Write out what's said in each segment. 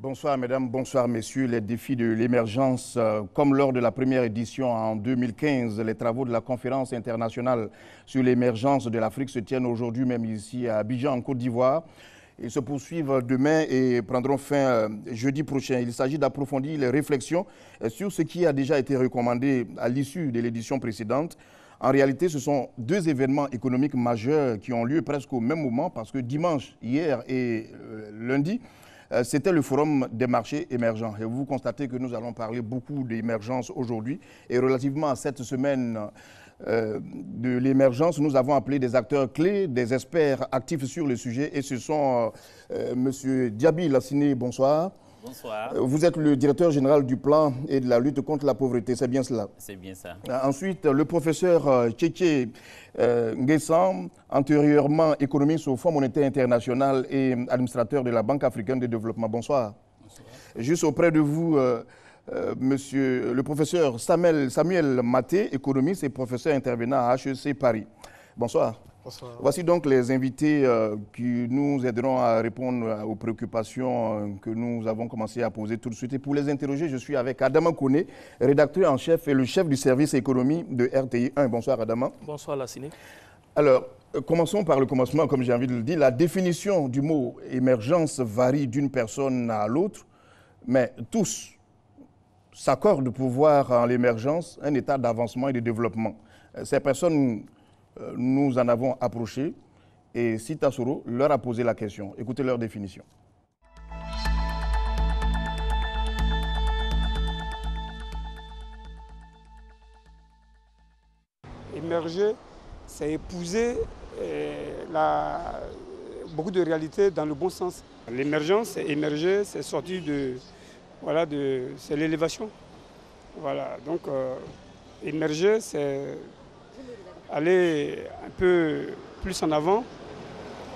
Bonsoir mesdames, bonsoir messieurs. Les défis de l'émergence, comme lors de la première édition en 2015, les travaux de la conférence internationale sur l'émergence de l'Afrique se tiennent aujourd'hui même ici à Abidjan, en Côte d'Ivoire. Ils se poursuivent demain et prendront fin jeudi prochain. Il s'agit d'approfondir les réflexions sur ce qui a déjà été recommandé à l'issue de l'édition précédente. En réalité, ce sont deux événements économiques majeurs qui ont lieu presque au même moment parce que dimanche, hier et lundi, c'était le forum des marchés émergents. Et vous constatez que nous allons parler beaucoup d'émergence aujourd'hui. Et relativement à cette semaine de l'émergence, nous avons appelé des acteurs clés, des experts actifs sur le sujet. Et ce sont M. Diaby Lassiné, bonsoir. Bonsoir. Vous êtes le directeur général du plan et de la lutte contre la pauvreté, c'est bien cela? C'est bien ça. Ensuite, le professeur Tchétché Nguessan, antérieurement économiste au Fonds monétaire international et administrateur de la Banque africaine de développement. Bonsoir. Bonsoir. Juste auprès de vous, monsieur le professeur Samuel Maté, économiste et professeur intervenant à HEC Paris. Bonsoir. Bonsoir. Voici donc les invités qui nous aideront à répondre aux préoccupations que nous avons commencé à poser tout de suite. Et pour les interroger, je suis avec Adama Kone, rédacteur en chef et le chef du service économie de RTI 1. Bonsoir Adama. Bonsoir Lassiné. Alors, commençons par le commencement, comme j'ai envie de le dire. La définition du mot émergence varie d'une personne à l'autre, mais tous s'accordent pour voir en l'émergence un état d'avancement et de développement. Ces personnes, nous en avons approché et Sita Soro leur a posé la question. Écoutez leur définition. Émerger, c'est épouser beaucoup de réalités dans le bon sens. L'émergence, c'est émerger, c'est sortir c'est l'élévation. Voilà, donc émerger, c'est aller un peu plus en avant.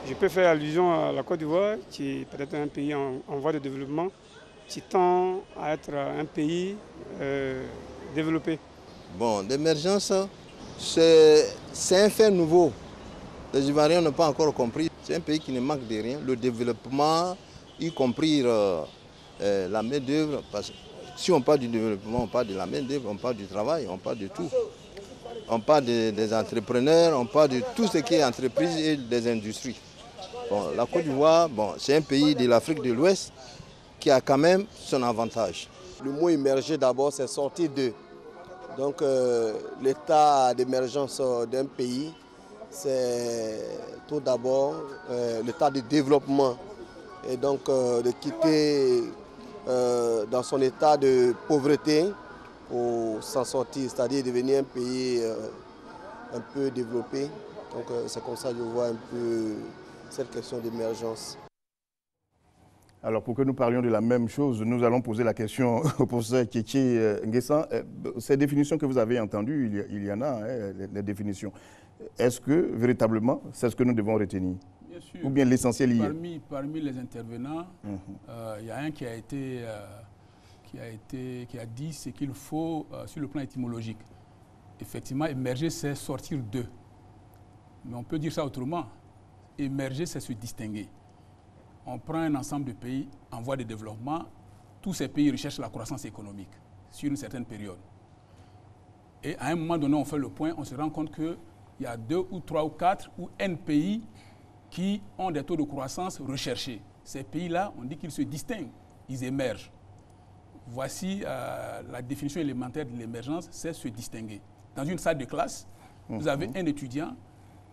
Je peux faire allusion à la Côte d'Ivoire, qui est peut-être un pays en voie de développement, qui tend à être un pays développé. Bon, l'émergence, c'est un fait nouveau. Les Ivoiriens n'ont pas encore compris. C'est un pays qui ne manque de rien. Le développement, y compris la main-d'œuvre, parce que si on parle du développement, on parle de la main-d'œuvre, on parle du travail, on parle de tout. On parle des entrepreneurs, on parle de tout ce qui est entreprise et des industries. Bon, la Côte d'Ivoire, c'est un pays de l'Afrique de l'Ouest qui a quand même son avantage. Le mot émerger d'abord, c'est sortir de. Donc l'état d'émergence d'un pays, c'est tout d'abord l'état de développement. Et donc de quitter dans son état de pauvreté pour s'en sortir, c'est-à-dire devenir un pays un peu développé. Donc c'est comme ça que je vois un peu cette question d'émergence. Alors pour que nous parlions de la même chose, nous allons poser la question au professeur Tchétché Nguessan. Ces définitions que vous avez entendues, il y en a, les définitions. Est-ce que véritablement, c'est ce que nous devons retenir? Bien sûr. Ou bien l'essentiel y est? Parmi les intervenants, il y a un qui a dit ce qu'il faut sur le plan étymologique. Effectivement, émerger, c'est sortir d'eux. Mais on peut dire ça autrement. Émerger, c'est se distinguer. On prend un ensemble de pays en voie de développement. Tous ces pays recherchent la croissance économique sur une certaine période. Et à un moment donné, on fait le point, on se rend compte qu'il y a 2 ou 3 ou 4 ou N pays qui ont des taux de croissance recherchés. Ces pays-là, on dit qu'ils se distinguent, ils émergent. Voici la définition élémentaire de l'émergence, c'est se distinguer. Dans une salle de classe, vous avez un étudiant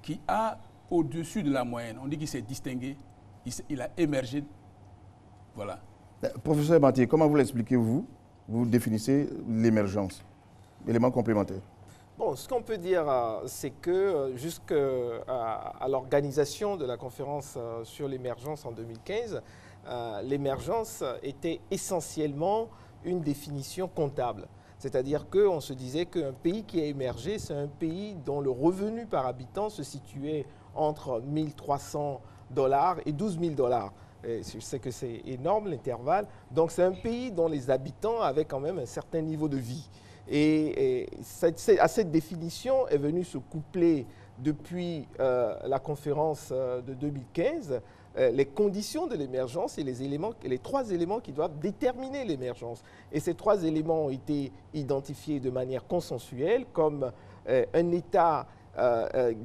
qui a au-dessus de la moyenne. On dit qu'il s'est distingué, il a émergé. Voilà. Professeur Maté, comment vous l'expliquez-vous? Vous définissez l'émergence. Élément complémentaire. Bon, ce qu'on peut dire, c'est que jusqu'à l'organisation de la conférence sur l'émergence en 2015, l'émergence était essentiellement une définition comptable. C'est-à-dire qu'on se disait qu'un pays qui a émergé, c'est un pays dont le revenu par habitant se situait entre 1 300 $ et 12 000 $. Et je sais que c'est énorme l'intervalle. Donc c'est un pays dont les habitants avaient quand même un certain niveau de vie. Et à cette définition est venue se coupler depuis la conférence de 2015 les conditions de l'émergence et les 3 éléments qui doivent déterminer l'émergence. Et ces 3 éléments ont été identifiés de manière consensuelle comme un État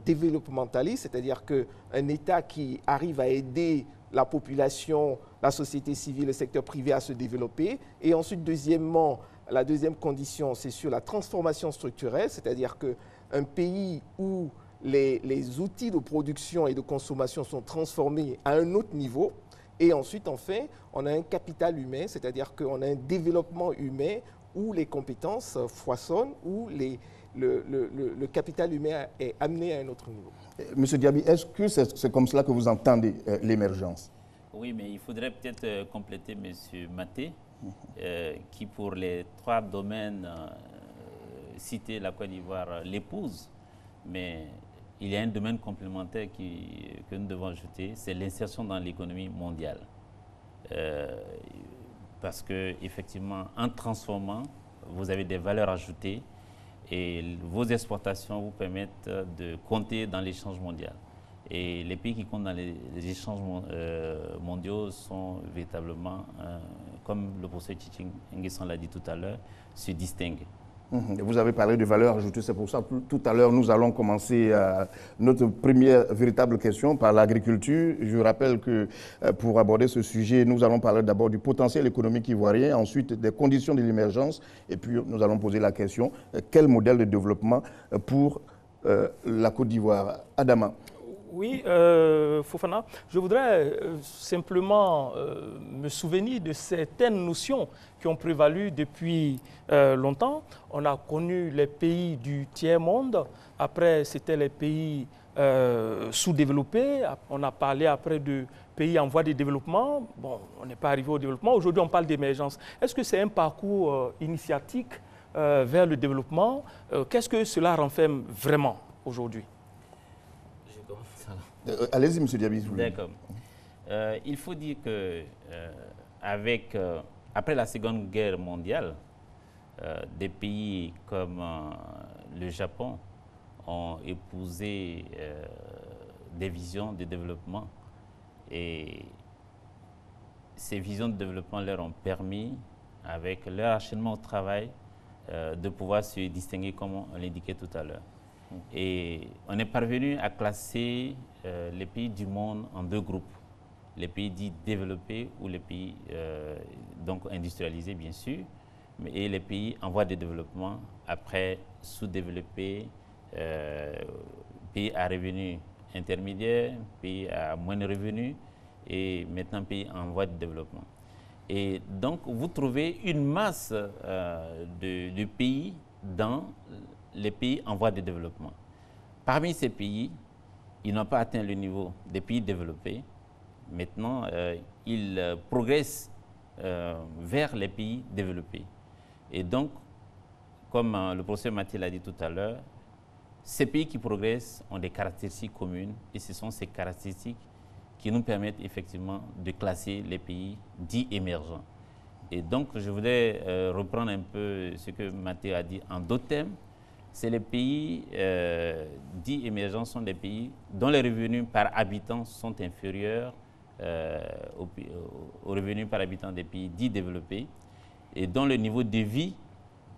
développementaliste, c'est-à-dire qu'un État qui arrive à aider la population, la société civile, le secteur privé à se développer. Et ensuite, deuxièmement, la deuxième condition, c'est sur la transformation structurelle, c'est-à-dire qu'un pays où les outils de production et de consommation sont transformés à un autre niveau. Et ensuite, enfin, on a un capital humain, c'est-à-dire qu'on a un développement humain où les compétences foisonnent, où le capital humain est amené à un autre niveau. Monsieur Diaby, est-ce que c'est comme cela que vous entendez l'émergence? Oui, mais il faudrait peut-être compléter M. Maté, qui pour les 3 domaines cités, la Côte d'Ivoire l'épouse, mais il y a un domaine complémentaire que nous devons ajouter, c'est l'insertion dans l'économie mondiale. Parce qu'effectivement, en transformant, vous avez des valeurs ajoutées et vos exportations vous permettent de compter dans l'échange mondial. Et les pays qui comptent dans les échanges mondiaux sont véritablement, comme le professeur Tchitching Nguessan l'a dit tout à l'heure, se distinguent. Vous avez parlé de valeur ajoutée, c'est pour ça que tout à l'heure nous allons commencer notre première véritable question par l'agriculture. Je rappelle que pour aborder ce sujet, nous allons parler d'abord du potentiel économique ivoirien, ensuite des conditions de l'émergence, et puis nous allons poser la question, quel modèle de développement pour la Côte d'Ivoire? Adama. Oui, Fofana, je voudrais simplement me souvenir de certaines notions qui ont prévalu depuis longtemps. On a connu les pays du tiers-monde, après c'était les pays sous-développés, on a parlé après de pays en voie de développement. Bon, on n'est pas arrivé au développement, aujourd'hui on parle d'émergence. Est-ce que c'est un parcours initiatique vers le développement? Qu'est-ce que cela renferme vraiment aujourd'hui? Allez-y, M. Diaby. D'accord. Il faut dire que après la Seconde Guerre mondiale, des pays comme le Japon ont épousé des visions de développement. Et ces visions de développement leur ont permis, avec leur enchaînement au travail, de pouvoir se distinguer comme on l'indiquait tout à l'heure. Et on est parvenu à classer les pays du monde en 2 groupes. Les pays dits développés ou les pays donc industrialisés, bien sûr, et les pays en voie de développement, après sous-développés, pays à revenus intermédiaires, pays à moins de revenus et maintenant pays en voie de développement. Et donc, vous trouvez une masse de pays dans les pays en voie de développement. Parmi ces pays, ils n'ont pas atteint le niveau des pays développés. Maintenant, ils progressent vers les pays développés. Et donc, comme le professeur Mathieu l'a dit tout à l'heure, ces pays qui progressent ont des caractéristiques communes et ce sont ces caractéristiques qui nous permettent effectivement de classer les pays dits émergents. Et donc, je voudrais reprendre un peu ce que Mathieu a dit en d'autres termes. C'est les pays dits émergents sont des pays dont les revenus par habitant sont inférieurs aux revenus par habitant des pays dits développés et dont le niveau de vie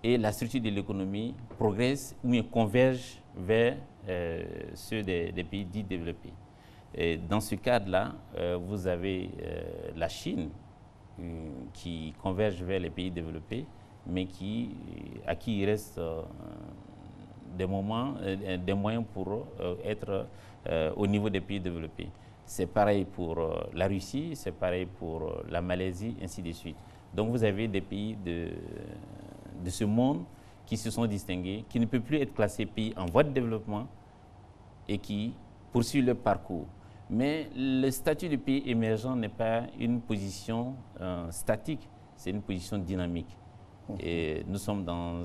et la structure de l'économie progressent ou convergent vers ceux des pays dits développés. Et dans ce cadre-là, vous avez la Chine qui converge vers les pays développés, mais à qui il reste des moyens pour être au niveau des pays développés. C'est pareil pour la Russie, c'est pareil pour la Malaisie, ainsi de suite. Donc vous avez des pays de ce monde qui se sont distingués, qui ne peuvent plus être classés pays en voie de développement et qui poursuivent leur parcours. Mais le statut de pays émergent n'est pas une position statique, c'est une position dynamique. Et nous sommes dans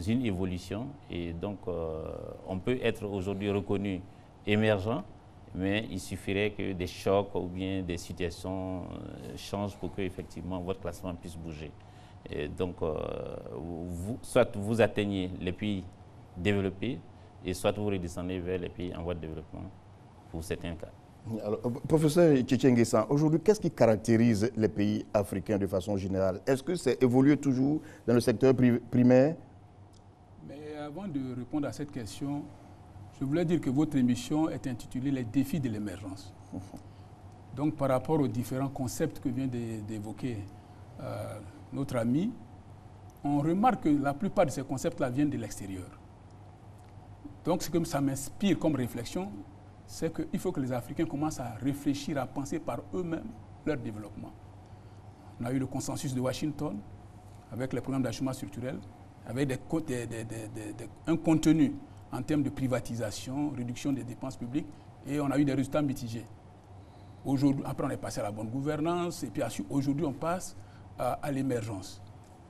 une évolution et donc on peut être aujourd'hui reconnu émergent, mais il suffirait que des chocs ou bien des situations changent pour que effectivement votre classement puisse bouger. Et donc soit vous atteignez les pays développés et soit vous redescendez vers les pays en voie de développement pour certains cas. Alors, professeur Tchétchenguessan, aujourd'hui, qu'est-ce qui caractérise les pays africains de façon générale? Est-ce que c'est évolué toujours dans le secteur primaire? Mais avant de répondre à cette question, je voulais dire que votre émission est intitulée « Les défis de l'émergence ». Donc, par rapport aux différents concepts que vient d'évoquer notre ami, on remarque que la plupart de ces concepts-là viennent de l'extérieur. Donc, ce que ça m'inspire comme réflexion, c'est qu'il faut que les Africains commencent à réfléchir, à penser par eux-mêmes leur développement. On a eu le consensus de Washington avec les programmes d'achèvement structurel, avec un contenu en termes de privatisation, réduction des dépenses publiques, et on a eu des résultats mitigés. Après, on est passé à la bonne gouvernance, et puis aujourd'hui, on passe à l'émergence.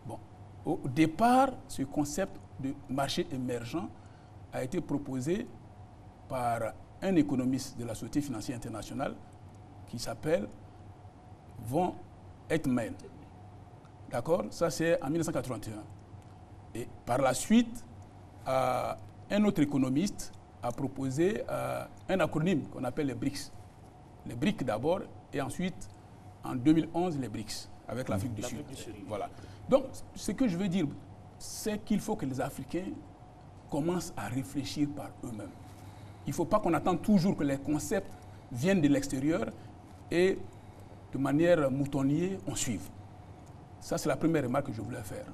Bon. Au départ, ce concept de marché émergent a été proposé par un économiste de la Société financière internationale qui s'appelle Von Eijtman. D'accord? Ça, c'est en 1981. Et par la suite, un autre économiste a proposé un acronyme qu'on appelle les BRICS. Les BRICS d'abord, et ensuite, en 2011, les BRICS, avec l'Afrique du Sud. Voilà. Donc, ce que je veux dire, c'est qu'il faut que les Africains commencent à réfléchir par eux-mêmes. Il ne faut pas qu'on attende toujours que les concepts viennent de l'extérieur et, de manière moutonnière, on suive. Ça, c'est la première remarque que je voulais faire.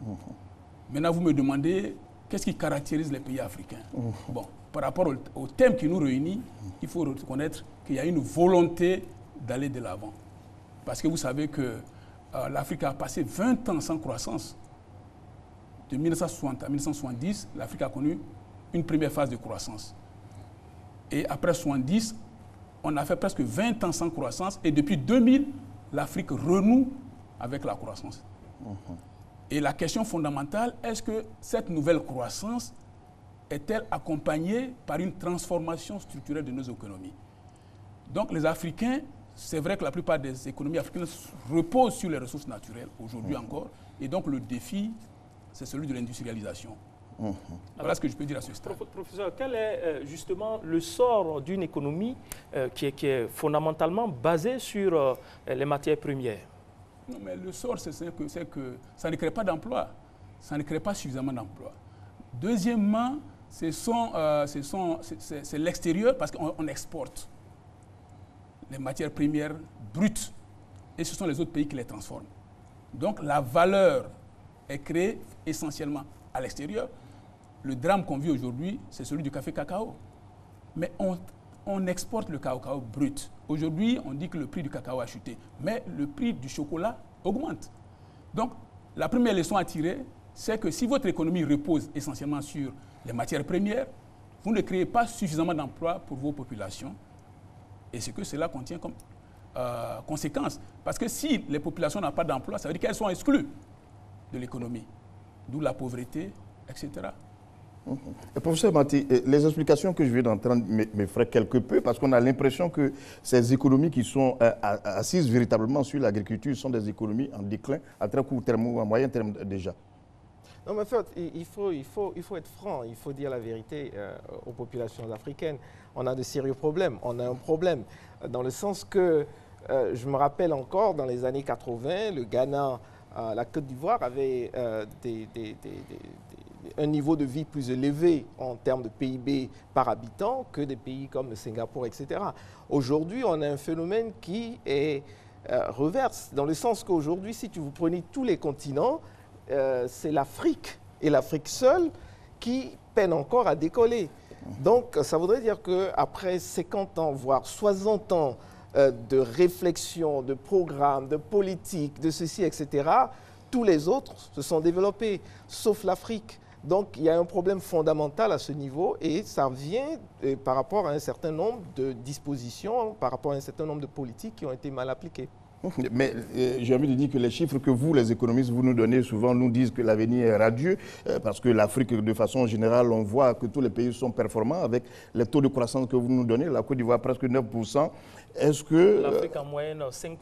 Maintenant, vous me demandez qu'est-ce qui caractérise les pays africains. Bon, par rapport au thème qui nous réunit, il faut reconnaître qu'il y a une volonté d'aller de l'avant. Parce que vous savez que l'Afrique a passé 20 ans sans croissance. De 1960 à 1970, l'Afrique a connu une première phase de croissance. Et après 1970, on a fait presque 20 ans sans croissance. Et depuis 2000, l'Afrique renoue avec la croissance. Et la question fondamentale, est-ce que cette nouvelle croissance est-elle accompagnée par une transformation structurelle de nos économies? Donc les Africains, c'est vrai que la plupart des économies africaines reposent sur les ressources naturelles, aujourd'hui encore. Et donc le défi, c'est celui de l'industrialisation. Voilà ce que je peux dire à ce stade. Professeur, quel est justement le sort d'une économie qui est fondamentalement basée sur les matières premières? Non, mais le sort, c'est que ça ne crée pas d'emploi. Ça ne crée pas suffisamment d'emplois. Deuxièmement, c'est l'extérieur parce qu'on exporte les matières premières brutes et ce sont les autres pays qui les transforment. Donc la valeur est créée essentiellement à l'extérieur. Le drame qu'on vit aujourd'hui, c'est celui du café-cacao. Mais on exporte le cacao brut. Aujourd'hui, on dit que le prix du cacao a chuté, mais le prix du chocolat augmente. Donc, la première leçon à tirer, c'est que si votre économie repose essentiellement sur les matières premières, vous ne créez pas suffisamment d'emplois pour vos populations. Et c'est que cela contient comme conséquence. Parce que si les populations n'ont pas d'emploi, ça veut dire qu'elles sont exclues de l'économie. D'où la pauvreté, etc. Professeur Mati, les explications que je viens d'entendre m'effraient quelque peu parce qu'on a l'impression que ces économies qui sont assises véritablement sur l'agriculture sont des économies en déclin à très court terme ou à moyen terme déjà. Non, mais en fait, il faut être franc, il faut dire la vérité aux populations africaines. On a de sérieux problèmes. On a un problème dans le sens que, je me rappelle encore, dans les années 80, le Ghana, la Côte d'Ivoire avait un niveau de vie plus élevé en termes de PIB par habitant que des pays comme le Singapour, etc. Aujourd'hui, on a un phénomène qui est reverse, dans le sens qu'aujourd'hui, si vous prenez tous les continents, c'est l'Afrique, et l'Afrique seule, qui peine encore à décoller. Donc, ça voudrait dire qu'après 50 ans, voire 60 ans de réflexion, de programme, de politique, de ceci, etc., tous les autres se sont développés, sauf l'Afrique. Donc, il y a un problème fondamental à ce niveau et ça vient par rapport à un certain nombre de dispositions, par rapport à un certain nombre de politiques qui ont été mal appliquées. Mais j'ai envie de dire que les chiffres que vous, les économistes, vous nous donnez souvent nous disent que l'avenir est radieux parce que l'Afrique, de façon générale, on voit que tous les pays sont performants avec les taux de croissance que vous nous donnez. La Côte d'Ivoire, presque 9%. Est-ce que... L'Afrique en moyenne, 5%.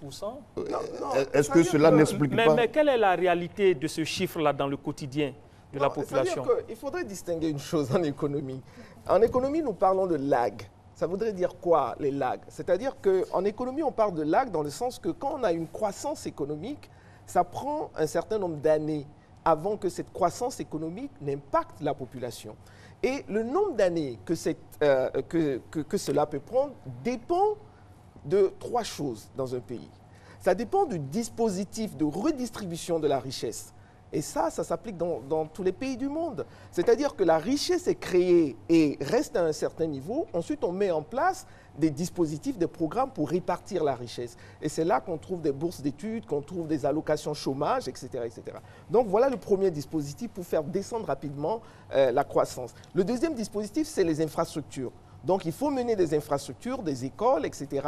Est-ce que cela n'explique pas... Mais quelle est la réalité de ce chiffre-là dans le quotidien de la population? Il faudrait distinguer une chose en économie. En économie, nous parlons de lag. Ça voudrait dire quoi, les lags? C'est-à-dire qu'en économie, on parle de lag dans le sens que quand on a une croissance économique, ça prend un certain nombre d'années avant que cette croissance économique n'impacte la population. Et le nombre d'années que cela peut prendre dépend de 3 choses dans un pays. Ça dépend du dispositif de redistribution de la richesse. Et ça s'applique dans tous les pays du monde. C'est-à-dire que la richesse est créée et reste à un certain niveau. Ensuite, on met en place des dispositifs, des programmes pour répartir la richesse. Et c'est là qu'on trouve des bourses d'études, qu'on trouve des allocations chômage, etc., etc. Donc voilà le premier dispositif pour faire descendre rapidement la croissance. Le deuxième dispositif, c'est les infrastructures. Donc il faut mener des infrastructures, des écoles, etc.,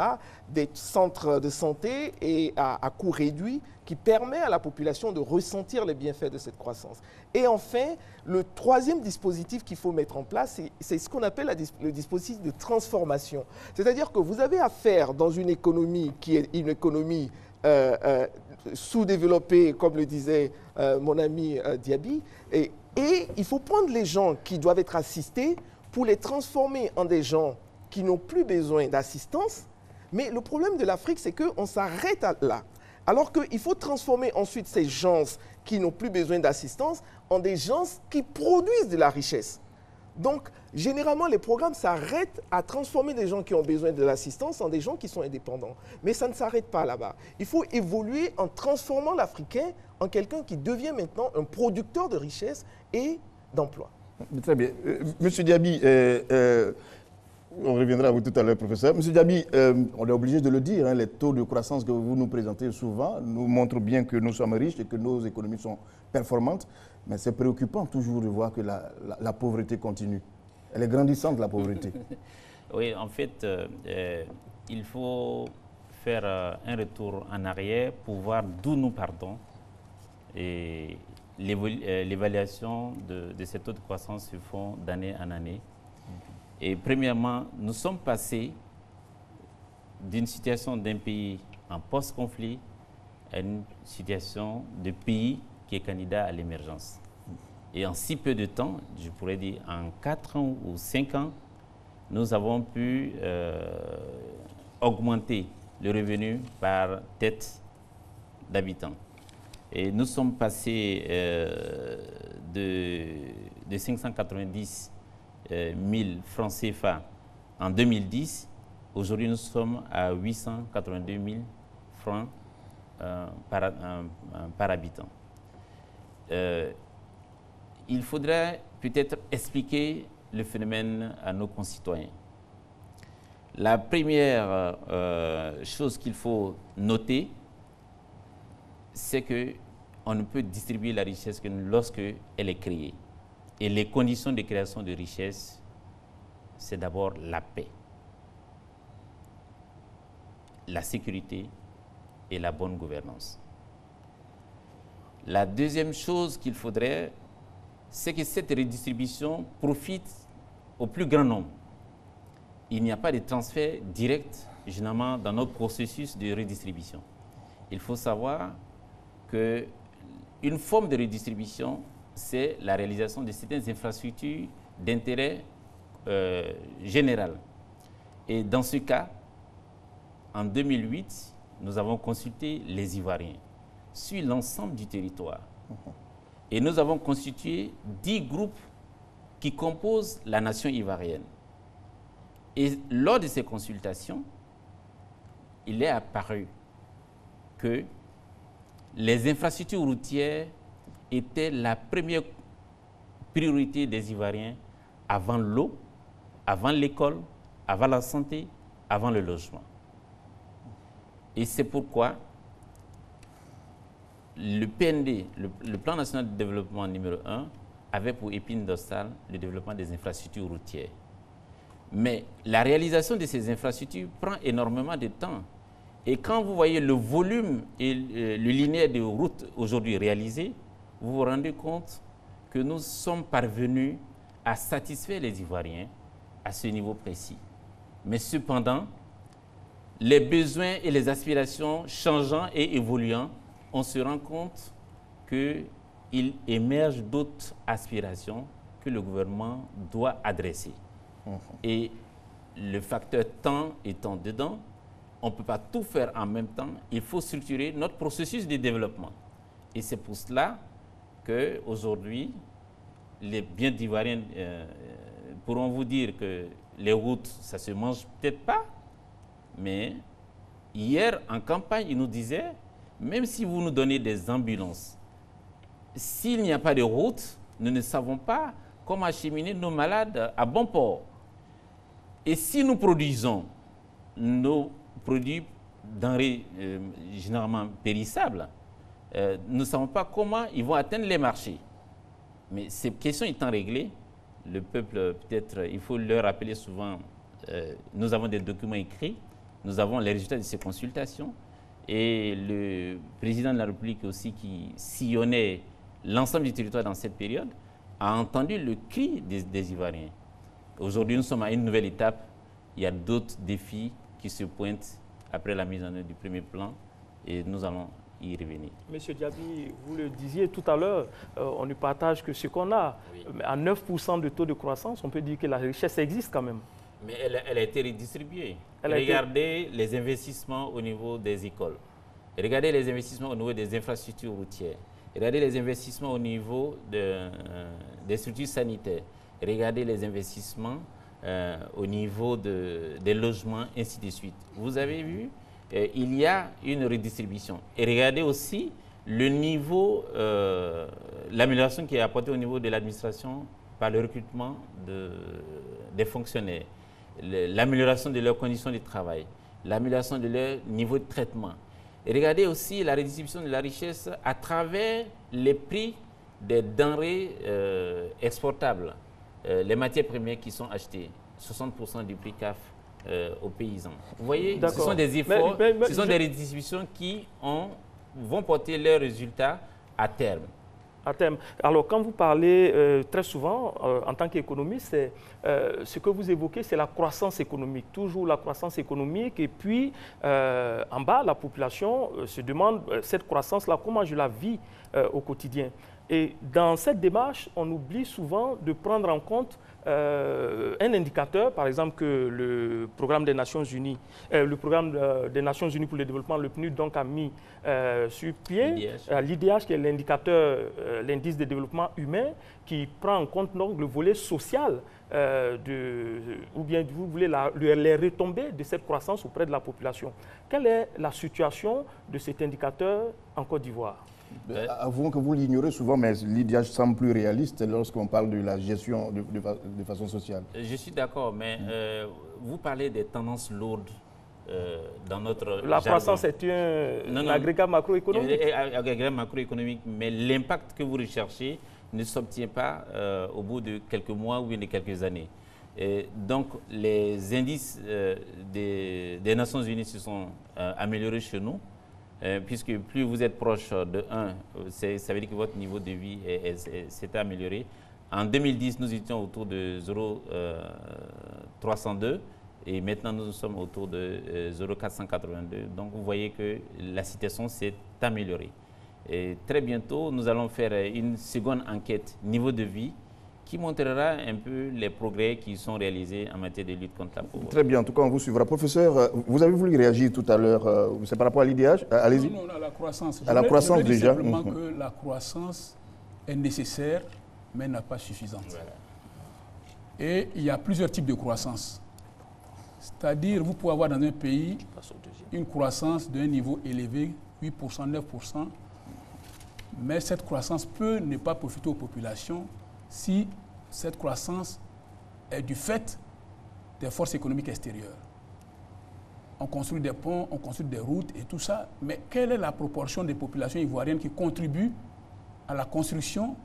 des centres de santé et à coût réduit qui permet à la population de ressentir les bienfaits de cette croissance. Et enfin, le troisième dispositif qu'il faut mettre en place, c'est ce qu'on appelle le dispositif de transformation. C'est-à-dire que vous avez affaire dans une économie qui est une économie sous-développée, comme le disait mon ami Diaby, et il faut prendre les gens qui doivent être assistés pour les transformer en des gens qui n'ont plus besoin d'assistance. Mais le problème de l'Afrique, c'est qu'on s'arrête là. Alors qu'il faut transformer ensuite ces gens qui n'ont plus besoin d'assistance en des gens qui produisent de la richesse. Donc, généralement, les programmes s'arrêtent à transformer des gens qui ont besoin de l'assistance en des gens qui sont indépendants. Mais ça ne s'arrête pas là-bas. Il faut évoluer en transformant l'Africain en quelqu'un qui devient maintenant un producteur de richesse et d'emploi. Très bien. Monsieur Diaby, on reviendra à vous tout à l'heure, professeur. Monsieur Diaby, on est obligé de le dire, hein, les taux de croissance que vous nous présentez souvent nous montrent bien que nous sommes riches et que nos économies sont performantes. Mais c'est préoccupant toujours de voir que la pauvreté continue. Elle est grandissante, la pauvreté. Oui, en fait, il faut faire un retour en arrière pour voir d'où nous partons. Et l'évaluation de ces taux de croissance se font d'année en année. Et premièrement, nous sommes passés d'une situation d'un pays en post-conflit à une situation de pays qui est candidat à l'émergence. Et en si peu de temps, je pourrais dire en 4 ans ou 5 ans, nous avons pu augmenter le revenu par tête d'habitant. Et nous sommes passés de 590 000 francs CFA en 2010. Aujourd'hui, nous sommes à 882 000 francs par habitant. Il faudrait peut-être expliquer le phénomène à nos concitoyens. La première chose qu'il faut noter, c'est qu'on ne peut distribuer la richesse que lorsqu'elle est créée. Et les conditions de création de richesse, c'est d'abord la paix, la sécurité et la bonne gouvernance. La deuxième chose qu'il faudrait, c'est que cette redistribution profite au plus grand nombre. Il n'y a pas de transfert direct, généralement, dans notre processus de redistribution. Il faut savoir qu'une forme de redistribution, c'est la réalisation de certaines infrastructures d'intérêt général. Et dans ce cas, en 2008, nous avons consulté les Ivoiriens sur l'ensemble du territoire. Et nous avons constitué 10 groupes qui composent la nation ivoirienne. Et lors de ces consultations, il est apparu que les infrastructures routières étaient la première priorité des Ivoiriens avant l'eau, avant l'école, avant la santé, avant le logement. Et c'est pourquoi le PND, le Plan national de développement numéro 1, avait pour épine dorsale le développement des infrastructures routières. Mais la réalisation de ces infrastructures prend énormément de temps. Et quand vous voyez le volume et le linéaire de routes aujourd'hui réalisé, vous vous rendez compte que nous sommes parvenus à satisfaire les Ivoiriens à ce niveau précis. Mais cependant, les besoins et les aspirations changeant et évoluant, on se rend compte qu'il émerge d'autres aspirations que le gouvernement doit adresser. Et le facteur temps étant dedans, on ne peut pas tout faire en même temps. Il faut structurer notre processus de développement. Et c'est pour cela qu'aujourd'hui, les biens d'Ivoiriens pourront vous dire que les routes, ça ne se mange peut-être pas, mais hier, en campagne, ils nous disaient, même si vous nous donnez des ambulances, s'il n'y a pas de route, nous ne savons pas comment acheminer nos malades à bon port. Et si nous produisons nos produits denrées généralement périssables, nous ne savons pas comment ils vont atteindre les marchés. Mais ces questions étant réglées, le peuple, peut-être, il faut leur rappeler souvent, nous avons des documents écrits, nous avons les résultats de ces consultations, et le président de la République aussi, qui sillonnait l'ensemble du territoire dans cette période, a entendu le cri des Ivoiriens. Aujourd'hui, nous sommes à une nouvelle étape. Il y a d'autres défis qui se pointent après la mise en œuvre du premier plan, et nous allons y revenir. Monsieur Diaby, vous le disiez tout à l'heure, on ne partage que ce qu'on a. Oui. À 9% de taux de croissance, on peut dire que la richesse existe quand même. Mais elle a été redistribuée. Regardez les investissements au niveau des écoles. Regardez les investissements au niveau des infrastructures routières. Regardez les investissements au niveau des structures sanitaires. Regardez les investissements au niveau des logements, ainsi de suite. Vous avez vu, il y a une redistribution. Et regardez aussi le niveau, l'amélioration qui est apportée au niveau de l'administration par le recrutement des fonctionnaires, l'amélioration de leurs conditions de travail, l'amélioration de leur niveau de traitement. Et regardez aussi la redistribution de la richesse à travers les prix des denrées exportables, les matières premières qui sont achetées, 60% du prix CAF aux paysans. Vous voyez, ce sont des efforts, ce sont des redistributions qui vont porter leurs résultats à terme. À terme. Alors, quand vous parlez très souvent, en tant qu'économiste, ce que vous évoquez, c'est la croissance économique, toujours la croissance économique. Et puis, en bas, la population se demande, cette croissance-là, comment je la vis au quotidien. Et dans cette démarche, on oublie souvent de prendre en compte un indicateur, par exemple, que le programme des Nations Unies, le programme des Nations Unies pour le développement, le PNUD, donc, a mis sur pied, l'IDH, qui est l'indicateur, l'indice de développement humain, qui prend en compte donc le volet social, ou bien vous voulez les retombées de cette croissance auprès de la population. Quelle est la situation de cet indicateur en Côte d'Ivoire? Avouons que vous l'ignorez souvent, mais l'IDH semble plus réaliste lorsqu'on parle de la gestion de façon sociale. Je suis d'accord, mais vous parlez des tendances lourdes dans notre La croissance est un agrégat macroéconomique. Un agrégat macroéconomique, mais l'impact que vous recherchez ne s'obtient pas au bout de quelques mois ou bien de quelques années. Et donc, les indices des Nations Unies se sont améliorés chez nous. Puisque plus vous êtes proche de 1, ça veut dire que votre niveau de vie s'est amélioré. En 2010, nous étions autour de 0,302 et maintenant nous sommes autour de 0,482. Donc vous voyez que la situation s'est améliorée. Et très bientôt, nous allons faire une seconde enquête niveau de vie qui montrera un peu les progrès qui sont réalisés en matière de lutte contre la pauvreté. Très bien, en tout cas, on vous suivra. Professeur, vous avez voulu réagir tout à l'heure, c'est par rapport à l'IDH? Allez-y. Non, à la croissance. À la croissance déjà. Je simplement que la croissance est nécessaire, mais n'a pas suffisante. Voilà. Et il y a plusieurs types de croissance. C'est-à-dire, vous pouvez avoir dans un pays une croissance d'un niveau élevé, 8%, 9%, mais cette croissance peut ne pas profiter aux populations si cette croissance est du fait des forces économiques extérieures. On construit des ponts, on construit des routes et tout ça, mais quelle est la proportion des populations ivoiriennes qui contribuent à la construction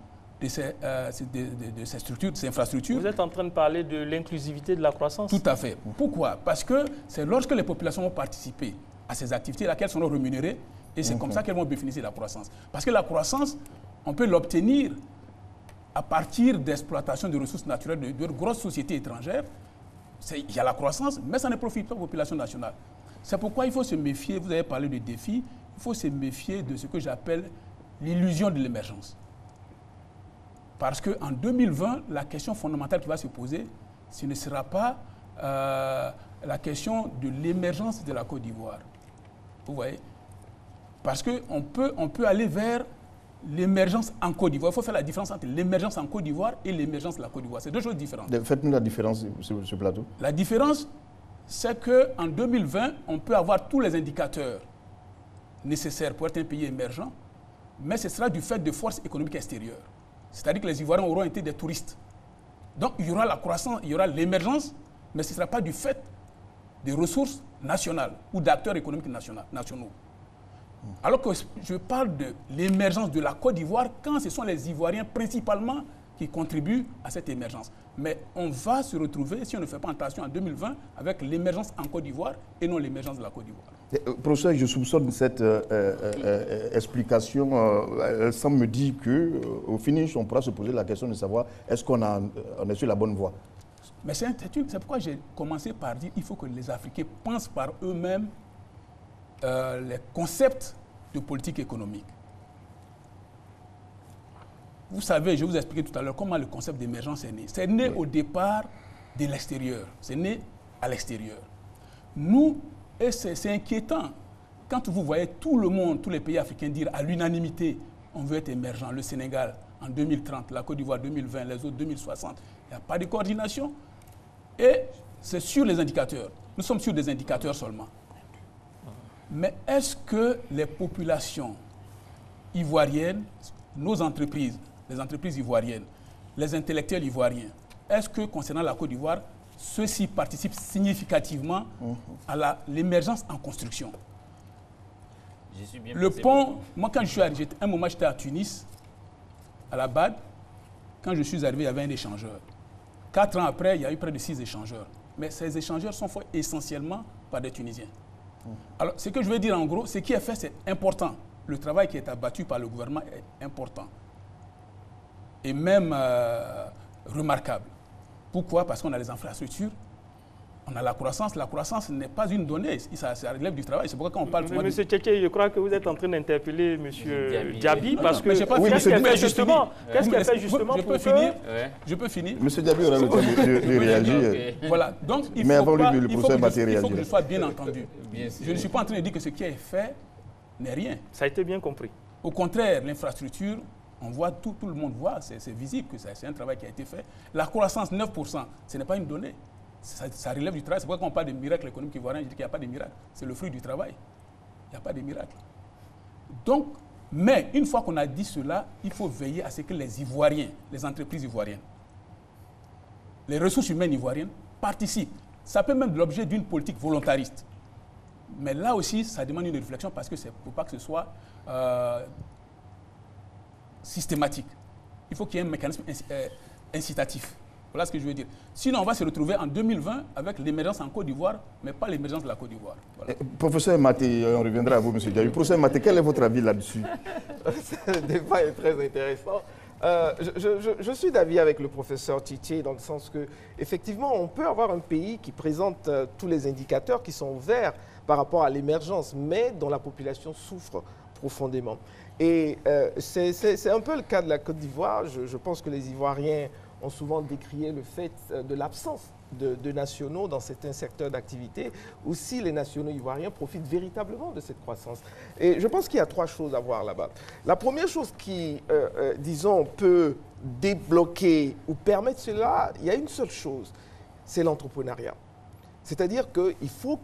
de ces structures, de ces infrastructures? Vous êtes en train de parler de l'inclusivité de la croissance? Tout à fait. Pourquoi? Parce que c'est lorsque les populations vont participer à ces activités-là qu'elles seront rémunérées et c'est comme ça qu'elles vont bénéficier de la croissance. Parce que la croissance, on peut l'obtenir à partir d'exploitation de ressources naturelles de grosses sociétés étrangères. Il y a la croissance, mais ça ne profite pas aux populations nationales. C'est pourquoi il faut se méfier, vous avez parlé de défis, il faut se méfier de ce que j'appelle l'illusion de l'émergence. Parce qu'en 2020, la question fondamentale qui va se poser, ce ne sera pas la question de l'émergence de la Côte d'Ivoire. Vous voyez? Parce qu'on peut aller vers l'émergence en Côte d'Ivoire. Il faut faire la différence entre l'émergence en Côte d'Ivoire et l'émergence de la Côte d'Ivoire. C'est deux choses différentes. Faites-nous la différence sur ce plateau. La différence, c'est qu'en 2020, on peut avoir tous les indicateurs nécessaires pour être un pays émergent, mais ce sera du fait de forces économiques extérieures. C'est-à-dire que les Ivoiriens auront été des touristes. Donc il y aura la croissance, il y aura l'émergence, mais ce ne sera pas du fait des ressources nationales ou d'acteurs économiques nationaux. Alors que je parle de l'émergence de la Côte d'Ivoire quand ce sont les Ivoiriens principalement qui contribuent à cette émergence. Mais on va se retrouver, si on ne fait pas attention, en 2020 avec l'émergence en Côte d'Ivoire et non l'émergence de la Côte d'Ivoire. Professeur, je soupçonne cette explication. Elle semble me dire qu'au finish, on pourra se poser la question de savoir est-ce qu'on est sur la bonne voie. Mais c'est pourquoi j'ai commencé par dire qu'il faut que les Africains pensent par eux-mêmes les concepts de politique économique. Vous savez, je vous ai expliqué tout à l'heure comment le concept d'émergence est né. C'est né au départ de l'extérieur. C'est né à l'extérieur. Nous, et c'est inquiétant, quand vous voyez tout le monde, tous les pays africains dire à l'unanimité, on veut être émergent, le Sénégal en 2030, la Côte d'Ivoire 2020, les autres 2060, il n'y a pas de coordination. Et c'est sur les indicateurs. Nous sommes sur des indicateurs seulement. Mais est-ce que les populations ivoiriennes, nos entreprises, les entreprises ivoiriennes, les intellectuels ivoiriens, est-ce que concernant la Côte d'Ivoire, ceux-ci participent significativement à l'émergence en construction? Le pont, moi quand je suis arrivé, un moment j'étais à Tunis, à la BAD, quand je suis arrivé, il y avait un échangeur. 4 ans après, il y a eu près de 6 échangeurs. Mais ces échangeurs sont faits essentiellement par des Tunisiens. Alors, ce que je veux dire en gros, ce qui est fait, c'est important. Le travail qui est abattu par le gouvernement est important. Et même remarquable. Pourquoi? Parce qu'on a les infrastructures, on a la croissance. La croissance n'est pas une donnée, ça relève du travail. C'est pourquoi quand on parle... Monsieur Tchétché, je crois que vous êtes en train d'interpeller M. Diaby, parce que qu'est-ce qu'il a fait justement je peux finir. Je peux finir. M. Diaby aura le temps de réagir. Voilà, donc il faut que je sois bien entendu. Je ne suis pas en train de dire que ce qui est fait n'est rien. Ça a été bien compris. Au contraire, l'infrastructure, on voit, tout le monde voit, c'est visible que c'est un travail qui a été fait. La croissance, 9%, ce n'est pas une donnée. Ça relève du travail. C'est pourquoi quand on parle de miracle économique ivoirien, je dis qu'il n'y a pas de miracle. C'est le fruit du travail. Il n'y a pas de miracle. Donc, mais une fois qu'on a dit cela, il faut veiller à ce que les Ivoiriens, les entreprises ivoiriennes, les ressources humaines ivoiriennes participent. Ça peut même être l'objet d'une politique volontariste. Mais là aussi, ça demande une réflexion parce que c'est pour pas que ce soit systématique. Il faut qu'il y ait un mécanisme incitatif. Voilà ce que je veux dire. Sinon, on va se retrouver en 2020 avec l'émergence en Côte d'Ivoire, mais pas l'émergence de la Côte d'Ivoire. Voilà. Professeur Maté, on reviendra à vous, M. Diaby. Professeur Maté, quel est votre avis là-dessus? Ce débat est très intéressant. Je suis d'avis avec le professeur Tchétché dans le sens que, effectivement, on peut avoir un pays qui présente tous les indicateurs qui sont verts par rapport à l'émergence, mais dont la population souffre profondément. Et c'est un peu le cas de la Côte d'Ivoire. Je pense que les Ivoiriens ont souvent décrié le fait de l'absence de nationaux dans certains secteurs d'activité, où si les nationaux ivoiriens profitent véritablement de cette croissance. Et je pense qu'il y a 3 choses à voir là-bas. La première chose qui, disons, peut débloquer ou permettre cela, il y a une seule chose, c'est l'entrepreneuriat. C'est-à-dire qu'il faut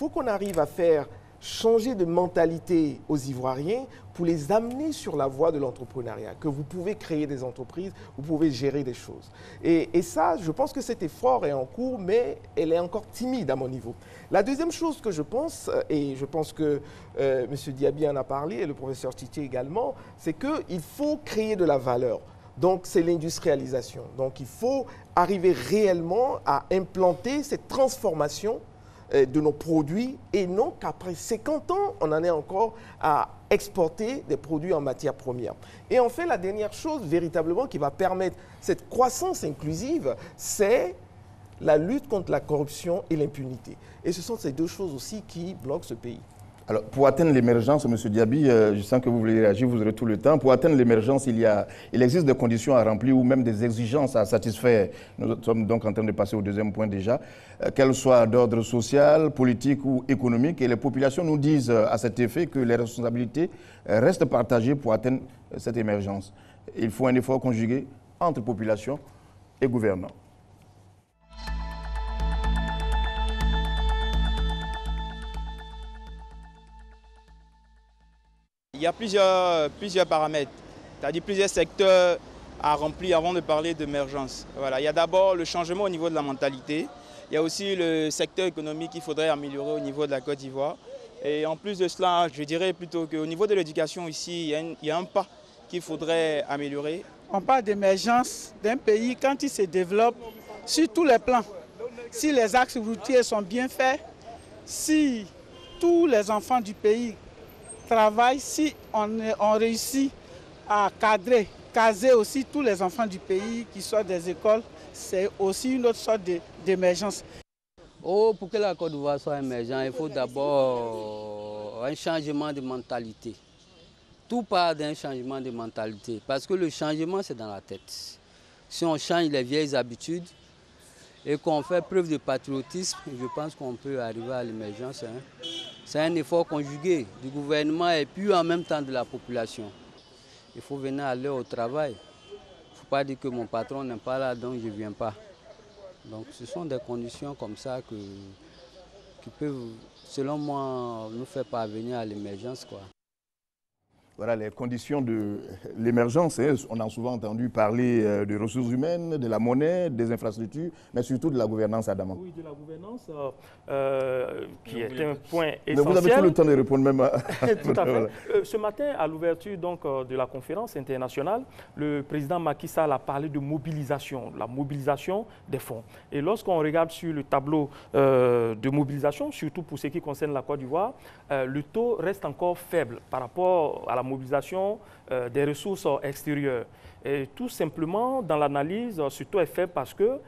qu'on arrive à faire changer de mentalité aux Ivoiriens pour les amener sur la voie de l'entrepreneuriat, que vous pouvez créer des entreprises, vous pouvez gérer des choses. Et ça, je pense que cet effort est en cours, mais elle est encore timide à mon niveau. La deuxième chose que je pense, et je pense que M. Diaby en a parlé, et le professeur Tchétché également, c'est qu'il faut créer de la valeur. Donc, c'est l'industrialisation. Donc, il faut arriver réellement à implanter cette transformation de nos produits et non qu'après 50 ans, on en est encore à exporter des produits en matière première. Et en fait, la dernière chose véritablement qui va permettre cette croissance inclusive, c'est la lutte contre la corruption et l'impunité. Et ce sont ces 2 choses aussi qui bloquent ce pays. Alors, pour atteindre l'émergence, M. Diaby, je sens que vous voulez réagir, vous aurez tout le temps. Pour atteindre l'émergence, il existe des conditions à remplir ou même des exigences à satisfaire. Nous sommes donc en train de passer au deuxième point déjà, qu'elles soient d'ordre social, politique ou économique. Et les populations nous disent à cet effet que les responsabilités restent partagées pour atteindre cette émergence. Il faut un effort conjugué entre population et gouvernement. Il y a plusieurs paramètres, c'est-à-dire plusieurs secteurs à remplir avant de parler d'émergence. Voilà. Il y a d'abord le changement au niveau de la mentalité. Il y a aussi le secteur économique qu'il faudrait améliorer au niveau de la Côte d'Ivoire. Et en plus de cela, je dirais plutôt qu'au niveau de l'éducation ici, il y a un pas qu'il faudrait améliorer. On parle d'émergence d'un pays quand il se développe sur tous les plans. Si les axes routiers sont bien faits, si tous les enfants du pays travaillent, si on réussit à caser aussi tous les enfants du pays qui sortent des écoles, c'est aussi une autre sorte d'émergence. Oh, pour que la Côte d'Ivoire soit émergente, il faut d'abord un changement de mentalité. Tout part d'un changement de mentalité, parce que le changement, c'est dans la tête. Si on change les vieilles habitudes et qu'on fait preuve de patriotisme, je pense qu'on peut arriver à l'émergence. C'est un effort conjugué du gouvernement et puis en même temps de la population. Il faut venir à l'heure au travail. Il ne faut pas dire que mon patron n'est pas là, donc je ne viens pas. Donc ce sont des conditions comme ça qui peuvent, selon moi, nous faire parvenir à l'émergence, quoi. Voilà les conditions de l'émergence. On a souvent entendu parler de ressources humaines, de la monnaie, des infrastructures, mais surtout de la gouvernance, Adama. Oui, de la gouvernance, qui est un point essentiel. Mais vous avez tout le temps de répondre même à... Tout à fait. Ce matin, à l'ouverture de la conférence internationale, le président Macky Sall a parlé de mobilisation, la mobilisation des fonds. Et lorsqu'on regarde sur le tableau de mobilisation, surtout pour ce qui concerne la Côte d'Ivoire, le taux reste encore faible par rapport à la mobilisation des ressources extérieures. Et tout simplement, dans l'analyse, ce taux est faible parce que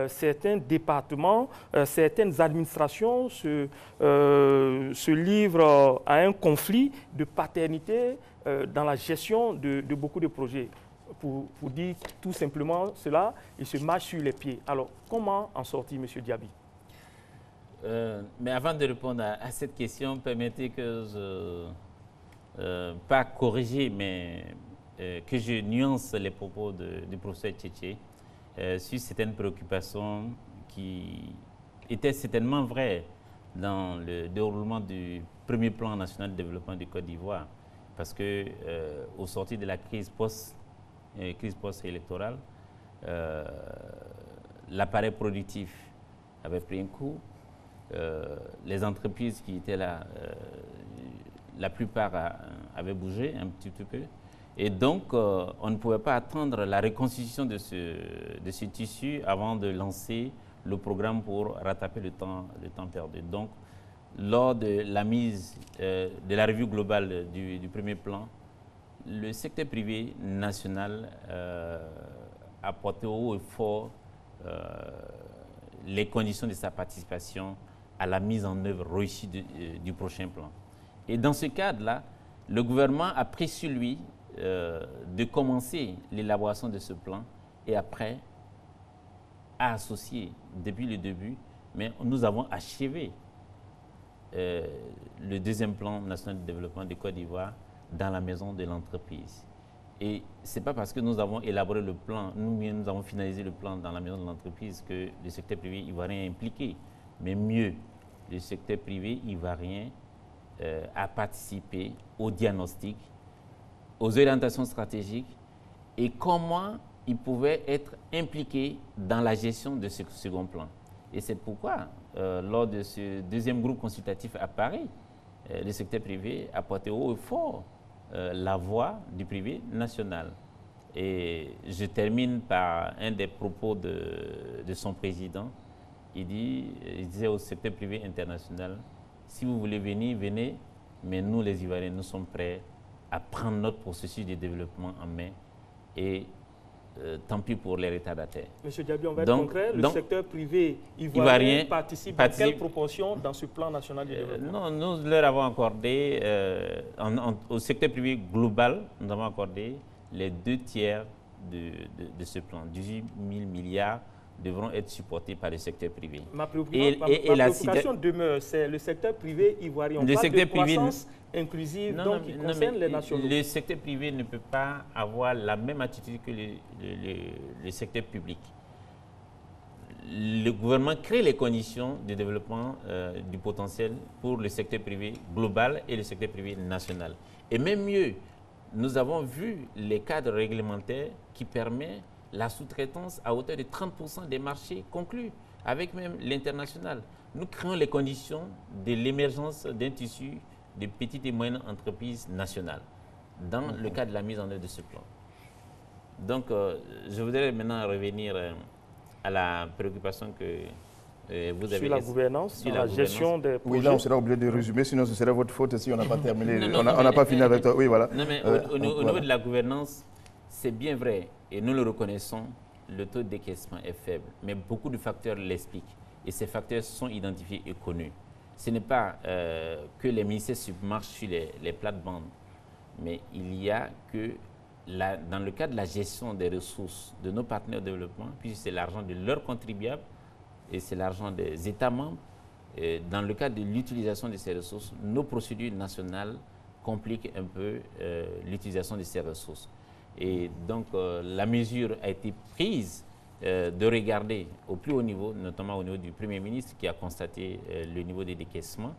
certains départements, certaines administrations se livrent à un conflit de paternité dans la gestion de beaucoup de projets. Pour dire tout simplement cela, ils se marchent sur les pieds. Alors, comment en sortir, M. Diaby? Mais avant de répondre à cette question, permettez que je... pas corriger, mais que je nuance les propos du professeur Tchétché sur certaines préoccupations qui étaient certainement vraies dans le déroulement du premier plan national de développement du Côte d'Ivoire. Parce que au sortir de la crise post-électorale, l'appareil productif avait pris un coup. Les entreprises qui étaient là, la plupart avaient bougé un petit peu. Et donc, on ne pouvait pas attendre la reconstitution de ce tissu avant de lancer le programme pour rattraper le temps perdu. Donc, lors de la mise de la revue globale du premier plan, le secteur privé national a porté haut et fort les conditions de sa participation à la mise en œuvre réussie du prochain plan. Et dans ce cadre-là, le gouvernement a pris sur lui de commencer l'élaboration de ce plan et après a associé depuis le début, mais nous avons achevé le deuxième plan national de développement de Côte d'Ivoire dans la maison de l'entreprise. Et ce n'est pas parce que nous avons élaboré le plan, nous avons finalisé le plan dans la maison de l'entreprise que le secteur privé ivoirien est impliqué. Mais mieux, le secteur privé ivoirien a participé au diagnostic, aux orientations stratégiques et comment il pouvait être impliqué dans la gestion de ce second plan. Et c'est pourquoi, lors de ce deuxième groupe consultatif à Paris, le secteur privé a porté haut et fort la voix du privé national. Et je termine par un des propos de son président. Il disait au secteur privé international, si vous voulez venir, venez, mais nous les Ivoiriens, nous sommes prêts à prendre notre processus de développement en main et tant pis pour les retardataires. Monsieur Diaby, on va être concret. Le secteur privé ivoirien participe à quelle proportion dans ce plan national de développement? Non, nous leur avons accordé, au secteur privé global, nous avons accordé les 2 tiers de ce plan. 18 000 milliards devront être supportés par le secteur privé. Ma préoccupation demeure, c'est le secteur privé ivoirien. On parle de croissance inclusive, donc qui concerne les nationaux. Le secteur privé ne peut pas avoir la même attitude que le secteur public. Le gouvernement crée les conditions de développement du potentiel pour le secteur privé global et le secteur privé national. Et même mieux, nous avons vu les cadres réglementaires qui permettent la sous-traitance à hauteur de 30% des marchés conclus, avec même l'international. Nous créons les conditions de l'émergence d'un tissu de petites et moyennes entreprises nationales dans le cadre de la mise en œuvre de ce plan. Donc, je voudrais maintenant revenir à la préoccupation que vous avez. Sur la gouvernance, sur la gestion des projets. Oui, là, on sera obligé de résumer, sinon ce serait votre faute si on n'a pas terminé. On n'a pas fini avec toi. Oui, voilà. Non, mais au niveau de la gouvernance, c'est bien vrai, et nous le reconnaissons, le taux de décaissement est faible, mais beaucoup de facteurs l'expliquent. Et ces facteurs sont identifiés et connus. Ce n'est pas que les ministères submergent sur les plates-bandes, mais il y a que, dans le cadre de la gestion des ressources de nos partenaires de développement, puisque c'est l'argent de leurs contribuables et c'est l'argent des États membres, dans le cadre de l'utilisation de ces ressources, nos procédures nationales compliquent un peu l'utilisation de ces ressources. Et donc, la mesure a été prise de regarder au plus haut niveau, notamment au niveau du Premier ministre qui a constaté le niveau des décaissements,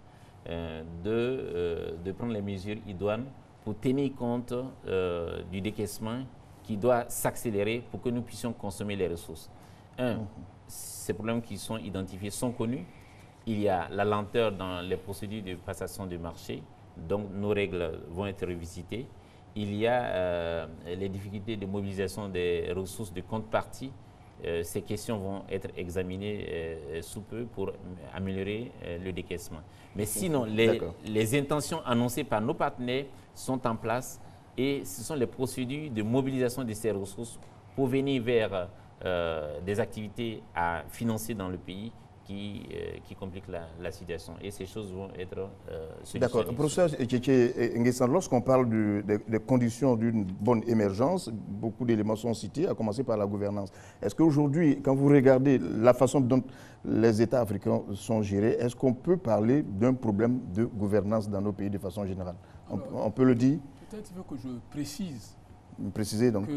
de prendre les mesures idoines pour tenir compte du décaissement qui doit s'accélérer pour que nous puissions consommer les ressources. Ces problèmes qui sont identifiés sont connus. Il y a la lenteur dans les procédures de passation de marché, donc nos règles vont être revisitées. Il y a les difficultés de mobilisation des ressources de contrepartie. Ces questions vont être examinées sous peu pour améliorer le décaissement. Mais sinon, les intentions annoncées par nos partenaires sont en place et ce sont les procédures de mobilisation de ces ressources pour venir vers des activités à financer dans le pays qui compliquent la situation. Et ces choses vont être solutionnées. D'accord. Professeur Tchétché Nguessan, lorsqu'on parle des conditions d'une bonne émergence, beaucoup d'éléments sont cités, à commencer par la gouvernance. Est-ce qu'aujourd'hui, quand vous regardez la façon dont les États africains sont gérés, est-ce qu'on peut parler d'un problème de gouvernance dans nos pays de façon générale? On peut le dire? Peut-être il faut que je précise. Préciser donc.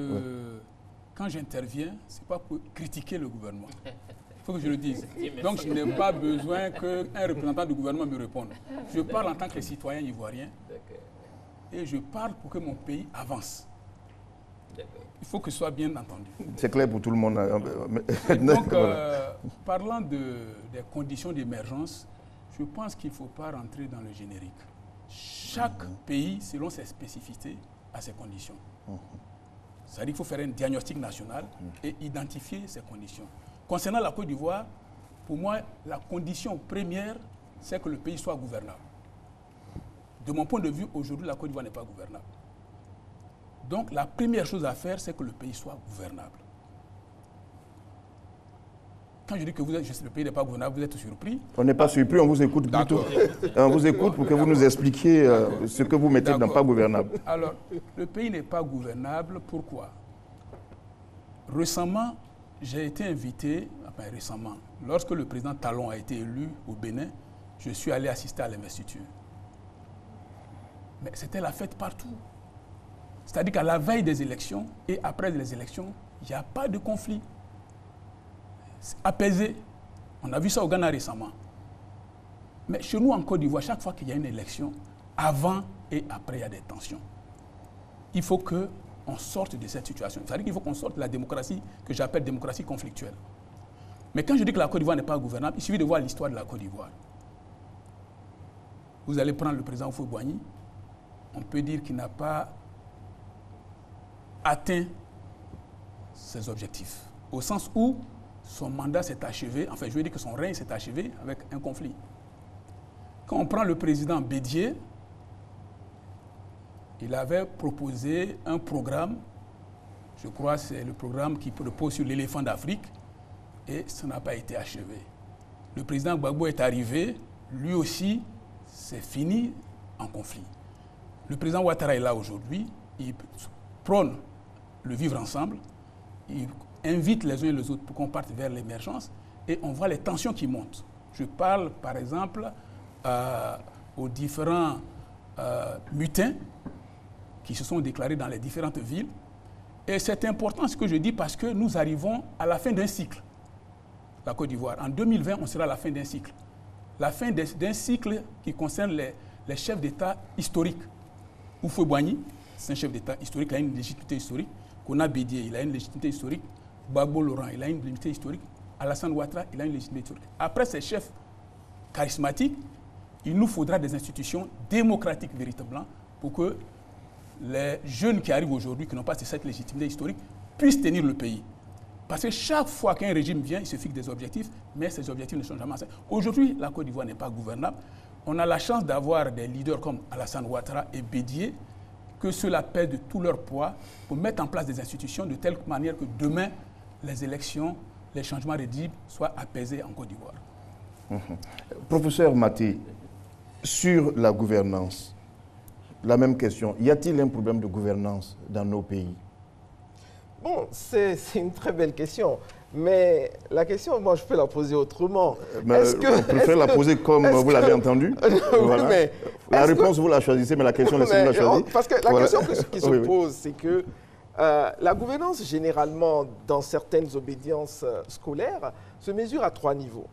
Quand j'interviens, ce n'est pas pour critiquer le gouvernement. Il faut que je le dise. Donc, je n'ai pas besoin qu'un représentant du gouvernement me réponde. Je parle en tant que citoyen ivoirien et je parle pour que mon pays avance. Il faut que ce soit bien entendu. C'est clair pour tout le monde. Donc, parlant des conditions d'émergence, je pense qu'il ne faut pas rentrer dans le générique. Chaque pays, selon ses spécificités, a ses conditions. C'est-à-dire qu'il faut faire un diagnostic national et identifier ces conditions. Concernant la Côte d'Ivoire, pour moi, la condition première, c'est que le pays soit gouvernable. De mon point de vue, aujourd'hui, la Côte d'Ivoire n'est pas gouvernable. Donc, la première chose à faire, c'est que le pays soit gouvernable. Quand je dis que le pays n'est pas gouvernable, vous êtes surpris? On n'est pas surpris, on vous écoute plutôt. On vous écoute pour que vous nous expliquiez ce que vous mettez dans pas gouvernable. Alors, le pays n'est pas gouvernable, pourquoi? Récemment, j'ai été invité, lorsque le président Talon a été élu au Bénin, je suis allé assister à l'investiture. Mais c'était la fête partout. C'est-à-dire qu'à la veille des élections et après les élections, il n'y a pas de conflit. C'est apaisé. On a vu ça au Ghana récemment. Mais chez nous en Côte d'Ivoire, chaque fois qu'il y a une élection, avant et après, il y a des tensions. Il faut qu'on sorte de cette situation. C'est-à-dire qu'il faut qu'on sorte de la démocratie que j'appelle démocratie conflictuelle. Mais quand je dis que la Côte d'Ivoire n'est pas gouvernable, il suffit de voir l'histoire de la Côte d'Ivoire. Vous allez prendre le président Houphouët-Boigny, on peut dire qu'il n'a pas atteint ses objectifs. Au sens où son mandat s'est achevé, enfin je veux dire que son règne s'est achevé avec un conflit. Quand on prend le président Bédié, il avait proposé un programme, Je crois que c'est le programme qui repose sur l'éléphant d'Afrique et ça n'a pas été achevé. Le président Gbagbo est arrivé, lui aussi, c'est fini en conflit. Le président Ouattara est là aujourd'hui, il prône le vivre ensemble, il invite les uns et les autres pour qu'on parte vers l'émergence et on voit les tensions qui montent. Je parle par exemple aux différents mutins qui se sont déclarés dans les différentes villes. Et c'est important ce que je dis parce que nous arrivons à la fin d'un cycle, la Côte d'Ivoire. En 2020, on sera à la fin d'un cycle. La fin d'un cycle qui concerne les chefs d'État historiques. Houphouët-Boigny, c'est un chef d'État historique, il a une légitimité historique. Kona Bédié, il a une légitimité historique. Gbagbo Laurent, il a une légitimité historique. Alassane Ouattara, il a une légitimité historique. Après ces chefs charismatiques, il nous faudra des institutions démocratiques véritablement pour que les jeunes qui arrivent aujourd'hui, qui n'ont pas cette légitimité historique, puissent tenir le pays. Parce que chaque fois qu'un régime vient, il se fixe des objectifs, mais ces objectifs ne sont jamais atteints. Aujourd'hui, la Côte d'Ivoire n'est pas gouvernable. On a la chance d'avoir des leaders comme Alassane Ouattara et Bédié, que cela pèse de tout leur poids pour mettre en place des institutions de telle manière que demain, les élections, les changements rédibles soient apaisés en Côte d'Ivoire. Professeur Maté, sur la gouvernance, la même question. Y a-t-il un problème de gouvernance dans nos pays? Bon, c'est une très belle question. Mais la question, moi, je peux la poser autrement. On préfère la poser comme vous l'avez entendu. Voilà. Oui, mais la réponse, vous la choisissez, mais la question, laissez-vous la choisir. Parce que la question qui se pose, c'est que la gouvernance, généralement, dans certaines obédiences scolaires, se mesure à 3 niveaux.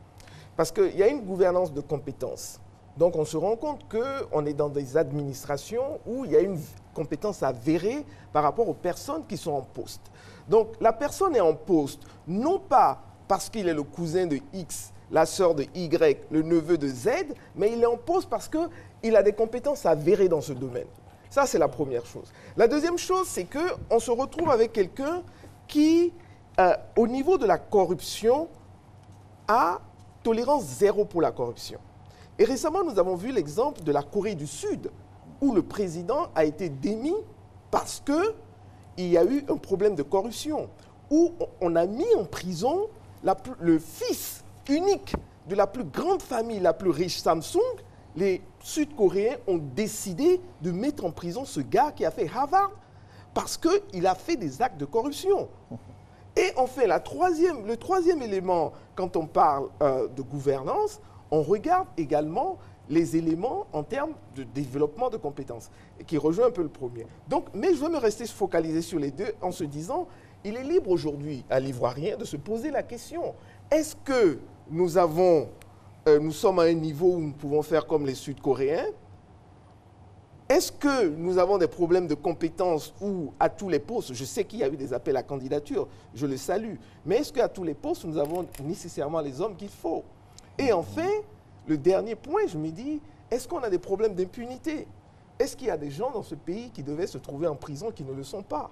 Parce qu'il y a une gouvernance de compétences. Donc, on se rend compte qu'on est dans des administrations où il y a une compétence avérée par rapport aux personnes qui sont en poste. Donc, la personne est en poste, non pas parce qu'il est le cousin de X, la sœur de Y, le neveu de Z, mais il est en poste parce qu'il a des compétences avérées dans ce domaine. Ça, c'est la première chose. La deuxième chose, c'est qu'on se retrouve avec quelqu'un qui, au niveau de la corruption, a tolérance zéro pour la corruption. Et récemment, nous avons vu l'exemple de la Corée du Sud, où le président a été démis parce qu'il y a eu un problème de corruption, où on a mis en prison le fils unique de la plus grande famille, la plus riche, Samsung. Les Sud-Coréens ont décidé de mettre en prison ce gars qui a fait Harvard parce qu'il a fait des actes de corruption. Et enfin, le troisième élément, quand on parle de gouvernance, on regarde également les éléments en termes de développement de compétences, qui rejoint un peu le premier. Donc, mais je veux me rester focalisé sur les deux en se disant, il est libre aujourd'hui à l'Ivoirien de se poser la question, est-ce que nous sommes à un niveau où nous pouvons faire comme les Sud-Coréens? Est-ce que nous avons des problèmes de compétences où, à tous les postes, je sais qu'il y a eu des appels à candidature, je le salue, mais est-ce qu'à tous les postes, nous avons nécessairement les hommes qu'il faut? Et enfin, le dernier point, je me dis, est-ce qu'on a des problèmes d'impunité? Est-ce qu'il y a des gens dans ce pays qui devaient se trouver en prison qui ne le sont pas?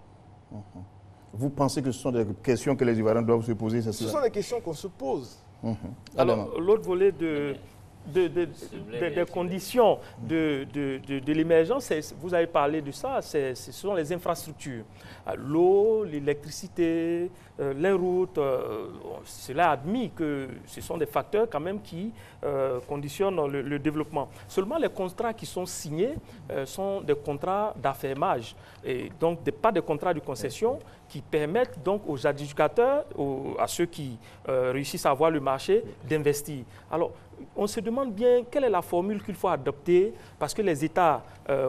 Vous pensez que ce sont des questions que les Ivoiriens doivent se poser? Ce sont des questions qu'on se pose. Alors, l'autre volet des conditions de l'émergence, vous avez parlé de ça, ce sont les infrastructures. L'eau, l'électricité, les routes, cela admis que ce sont des facteurs quand même qui conditionnent le développement. Seulement les contrats qui sont signés sont des contrats d'affermage et donc pas des contrats de concession qui permettent donc aux adjudicateurs, à ceux qui réussissent à avoir le marché, d'investir. Alors, on se demande bien quelle est la formule qu'il faut adopter parce que les États,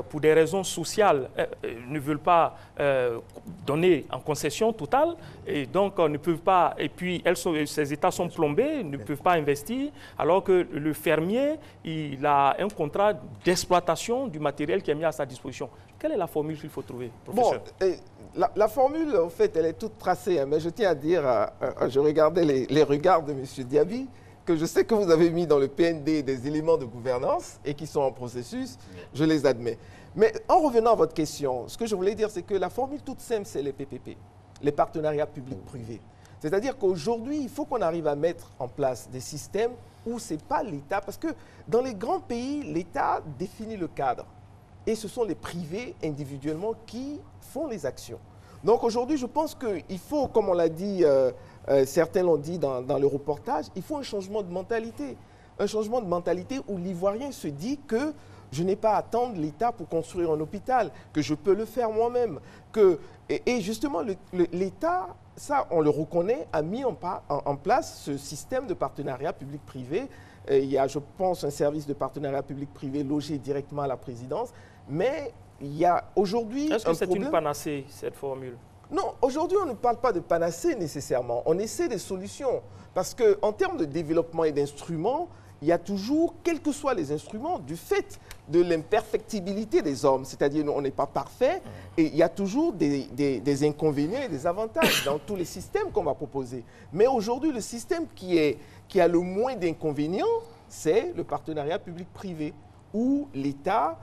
pour des raisons sociales, ne veulent pas donner en concession totale et donc ne peuvent pas, et puis ces États sont plombés, ne peuvent pas investir, alors que le fermier, il a un contrat d'exploitation du matériel qui est mis à sa disposition. Quelle est la formule qu'il faut trouver, professeur? Bon, la formule, en fait, elle est toute tracée, hein, mais je tiens à dire, je regardais les regards de M. Diaby, que je sais que vous avez mis dans le PND des éléments de gouvernance et qui sont en processus, je les admets. Mais en revenant à votre question, ce que je voulais dire, c'est que la formule toute simple, c'est les PPP, les partenariats publics-privés. C'est-à-dire qu'aujourd'hui, il faut qu'on arrive à mettre en place des systèmes où ce n'est pas l'État, parce que dans les grands pays, l'État définit le cadre et ce sont les privés individuellement qui font les actions. Donc aujourd'hui, je pense qu'il faut, comme on l'a dit, certains l'ont dit dans le reportage, il faut un changement de mentalité. Un changement de mentalité où l'Ivoirien se dit que je n'ai pas à attendre l'État pour construire un hôpital, que je peux le faire moi-même. Et justement, l'État, ça on le reconnaît, a mis en place ce système de partenariat public-privé. Il y a, je pense, un service de partenariat public-privé logé directement à la présidence. Mais il y a aujourd'hui un problème. Est-ce que c'est une panacée, cette formule? Non, aujourd'hui, on ne parle pas de panacée nécessairement. On essaie des solutions. Parce qu'en termes de développement et d'instruments, il y a toujours, quels que soient les instruments, du fait de l'imperfectibilité des hommes, c'est-à-dire on n'est pas parfait, et il y a toujours des inconvénients et des avantages dans tous les systèmes qu'on va proposer. Mais aujourd'hui, le système qui a le moins d'inconvénients, c'est le partenariat public-privé, où l'État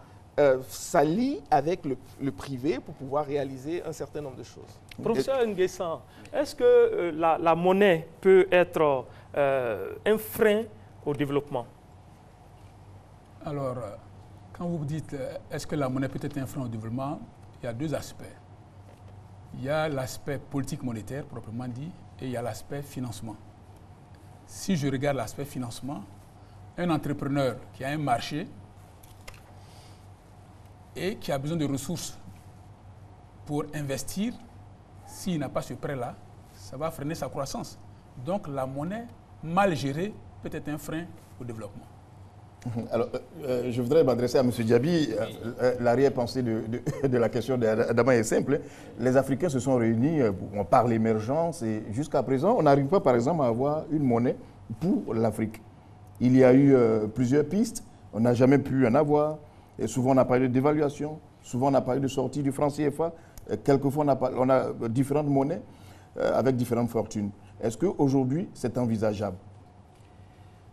s'allie avec le privé pour pouvoir réaliser un certain nombre de choses. Professeur Nguessan, est-ce que la monnaie peut être un frein au développement? Alors, quand vous dites est-ce que la monnaie peut être un frein au développement, il y a deux aspects. Il y a l'aspect politique monétaire, proprement dit, et il y a l'aspect financement. Si je regarde l'aspect financement, un entrepreneur qui a un marché et qui a besoin de ressources pour investir, s'il n'a pas ce prêt-là, ça va freiner sa croissance. Donc la monnaie mal gérée peut être un frein au développement. Alors, je voudrais m'adresser à M. Diaby. L'arrière-pensée de la question d'Adama est simple. Les Africains se sont réunis, on parle émergence, et jusqu'à présent, on n'arrive pas, par exemple, à avoir une monnaie pour l'Afrique. Il y a eu plusieurs pistes, on n'a jamais pu en avoir. Et souvent, on a parlé de dévaluation, souvent, on a parlé de sortie du franc CFA. Quelquefois, on a différentes monnaies avec différentes fortunes. Est-ce qu'aujourd'hui, c'est envisageable?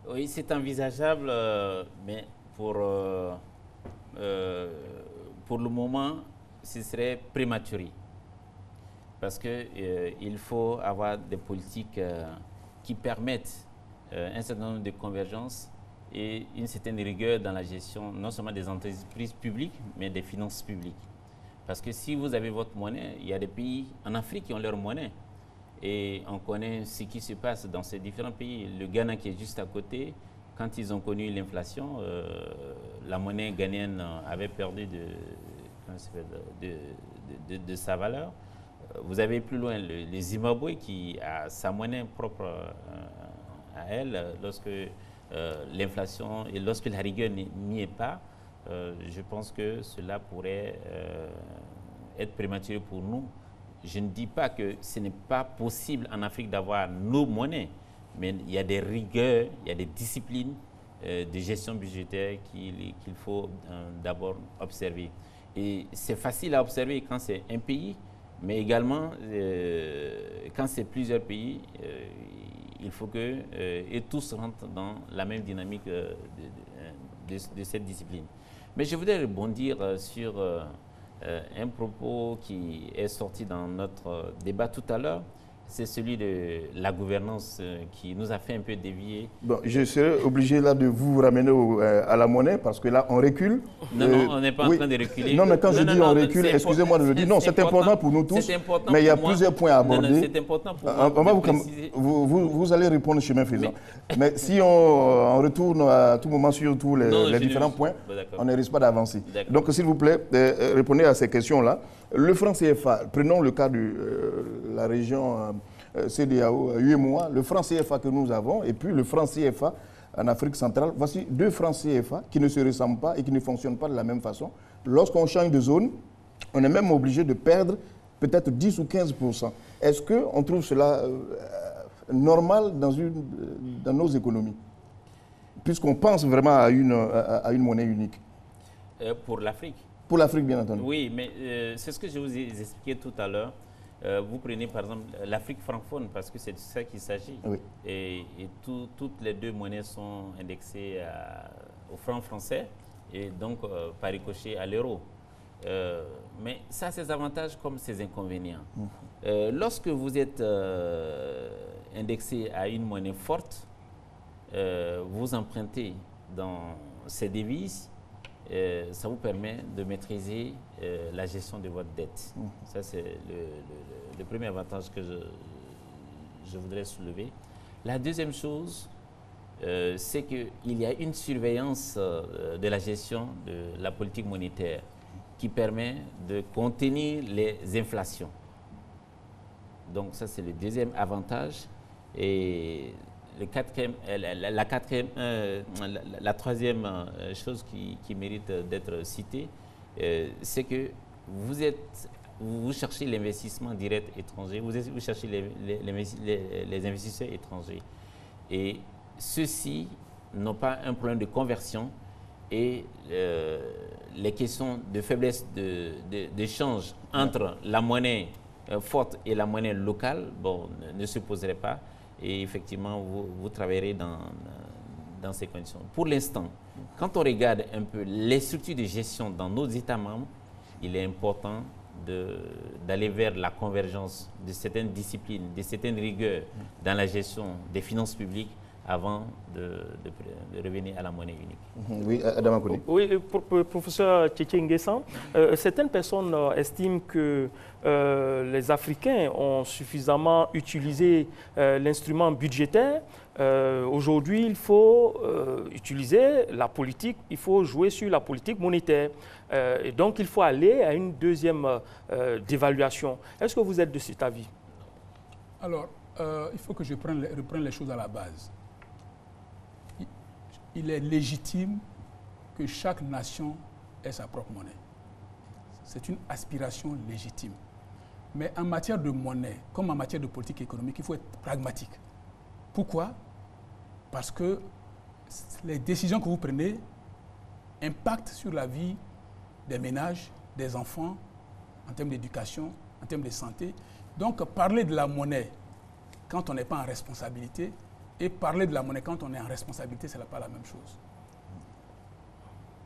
Oui, c'est envisageable, mais pour le moment, ce serait prématuré. Parce qu'il faut avoir des politiques qui permettent un certain nombre de convergences et une certaine rigueur dans la gestion, non seulement des entreprises publiques, mais des finances publiques. Parce que si vous avez votre monnaie, il y a des pays en Afrique qui ont leur monnaie. Et on connaît ce qui se passe dans ces différents pays. Le Ghana qui est juste à côté, quand ils ont connu l'inflation, la monnaie ghanéenne avait perdu de sa valeur. Vous avez plus loin le Zimbabwe qui a sa monnaie propre à elle. Lorsque l'inflation et lorsque la rigueur n'y est pas, je pense que cela pourrait être prématuré pour nous. Je ne dis pas que ce n'est pas possible en Afrique d'avoir nos monnaies, mais il y a des rigueurs, il y a des disciplines de gestion budgétaire qu'il faut d'abord observer. Et c'est facile à observer quand c'est un pays, mais également quand c'est plusieurs pays, il faut que et tous rentrent dans la même dynamique de cette discipline. Mais je voudrais rebondir sur un propos qui est sorti dans notre débat tout à l'heure, c'est celui de la gouvernance qui nous a fait un peu dévier. Bon, je serai obligé là de vous ramener à la monnaie parce que là on recule. Non, non, on n'est pas en train de reculer. Non, mais quand je dis on recule, excusez-moi de le dire, non, c'est important pour nous tous, mais il y a plusieurs points à aborder. C'est important pour moi. Vous allez répondre chemin faisant. Mais si on retourne à tout moment sur tous les différents points, on ne risque pas d'avancer. Donc s'il vous plaît, répondez à ces questions-là. Le franc CFA, prenons le cas de la région CEDEAO, UEMOA, le franc CFA que nous avons et puis le franc CFA en Afrique centrale. Voici deux francs CFA qui ne se ressemblent pas et qui ne fonctionnent pas de la même façon. Lorsqu'on change de zone, on est même obligé de perdre peut-être 10 ou 15%. Est-ce qu'on trouve cela normal dans nos économies? Puisqu'on pense vraiment à une monnaie unique. Pour l'Afrique? Pour l'Afrique, bien entendu. Oui, mais c'est ce que je vous ai expliqué tout à l'heure. Vous prenez par exemple l'Afrique francophone, parce que c'est de ça qu'il s'agit. Oui. Et toutes les deux monnaies sont indexées au franc français et donc par ricochet à l'euro. Mais ça a ses avantages comme ses inconvénients. Lorsque vous êtes indexé à une monnaie forte, vous empruntez dans ces devises ça vous permet de maîtriser la gestion de votre dette. Ça, c'est le premier avantage que je voudrais soulever. La deuxième chose, c'est qu'il y a une surveillance de la gestion de la politique monétaire qui permet de contenir les inflations. Donc ça, c'est le deuxième avantage. Et la troisième chose qui mérite d'être citée, c'est que vous cherchez l'investissement direct étranger, vous cherchez les investisseurs étrangers. Et ceux-ci n'ont pas un problème de conversion et les questions de faiblesse d'échange entre la monnaie forte et la monnaie locale ne se poseraient pas. Et effectivement, vous travaillerez dans ces conditions. Pour l'instant, quand on regarde un peu les structures de gestion dans nos États membres, il est important d'aller vers la convergence de certaines disciplines, de certaines rigueurs dans la gestion des finances publiques avant de revenir à la monnaie unique. Oui, Adam Akouni. Oui, professeur Tchétché Nguessan, certaines personnes estiment que les Africains ont suffisamment utilisé l'instrument budgétaire. Aujourd'hui, il faut utiliser la politique, il faut jouer sur la politique monétaire. Et donc, il faut aller à une deuxième dévaluation. Est-ce que vous êtes de cet avis? Alors, il faut que je reprenne les choses à la base. Il est légitime que chaque nation ait sa propre monnaie. C'est une aspiration légitime. Mais en matière de monnaie, comme en matière de politique économique, il faut être pragmatique. Pourquoi? Parce que les décisions que vous prenez impactent sur la vie des ménages, des enfants, en termes d'éducation, en termes de santé. Donc, parler de la monnaie quand on n'est pas en responsabilité et parler de la monnaie quand on est en responsabilité, ce n'est pas la même chose.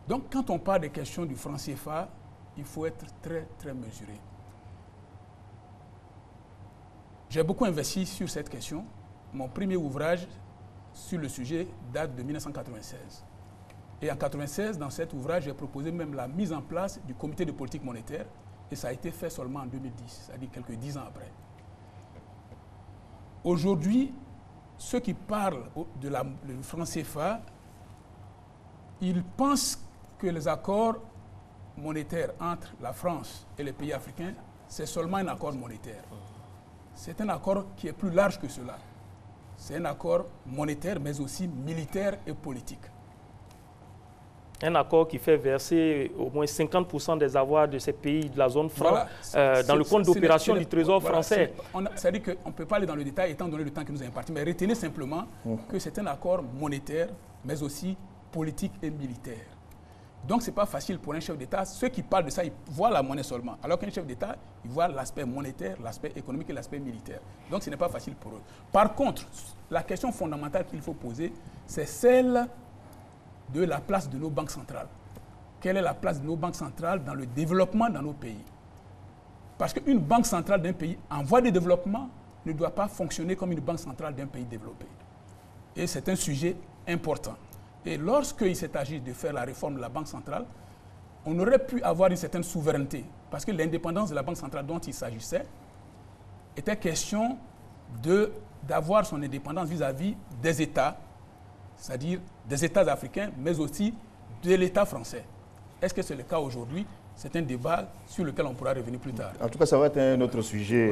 Donc, quand on parle des questions du franc CFA, il faut être très, très mesuré. J'ai beaucoup investi sur cette question. Mon premier ouvrage sur le sujet date de 1996. Et en 1996, dans cet ouvrage, j'ai proposé même la mise en place du comité de politique monétaire. Et ça a été fait seulement en 2010, c'est-à-dire quelques 10 ans après. Aujourd'hui, ceux qui parlent de du franc CFA, ils pensent que les accords monétaires entre la France et les pays africains, c'est seulement un accord monétaire. C'est un accord qui est plus large que cela. C'est un accord monétaire, mais aussi militaire et politique. Un accord qui fait verser au moins 50% des avoirs de ces pays de la zone franc dans le compte d'opération du Trésor français. C'est-à-dire qu'on ne peut pas aller dans le détail étant donné le temps qui nous est imparti, mais retenez simplement que c'est un accord monétaire, mais aussi politique et militaire. Donc, ce n'est pas facile pour un chef d'État. Ceux qui parlent de ça, ils voient la monnaie seulement. Alors qu'un chef d'État, il voit l'aspect monétaire, l'aspect économique et l'aspect militaire. Donc, ce n'est pas facile pour eux. Par contre, la question fondamentale qu'il faut poser, c'est celle de la place de nos banques centrales. Quelle est la place de nos banques centrales dans le développement dans nos pays? Parce qu'une banque centrale d'un pays en voie de développement ne doit pas fonctionner comme une banque centrale d'un pays développé. Et c'est un sujet important. Et lorsqu'il s'est agi de faire la réforme de la banque centrale, on aurait pu avoir une certaine souveraineté. Parce que l'indépendance de la banque centrale dont il s'agissait était question d'avoir son indépendance vis-à-vis des États, c'est-à-dire des États africains, mais aussi de l'État français. Est-ce que c'est le cas aujourd'hui? C'est un débat sur lequel on pourra revenir plus tard. En tout cas, ça va être un autre sujet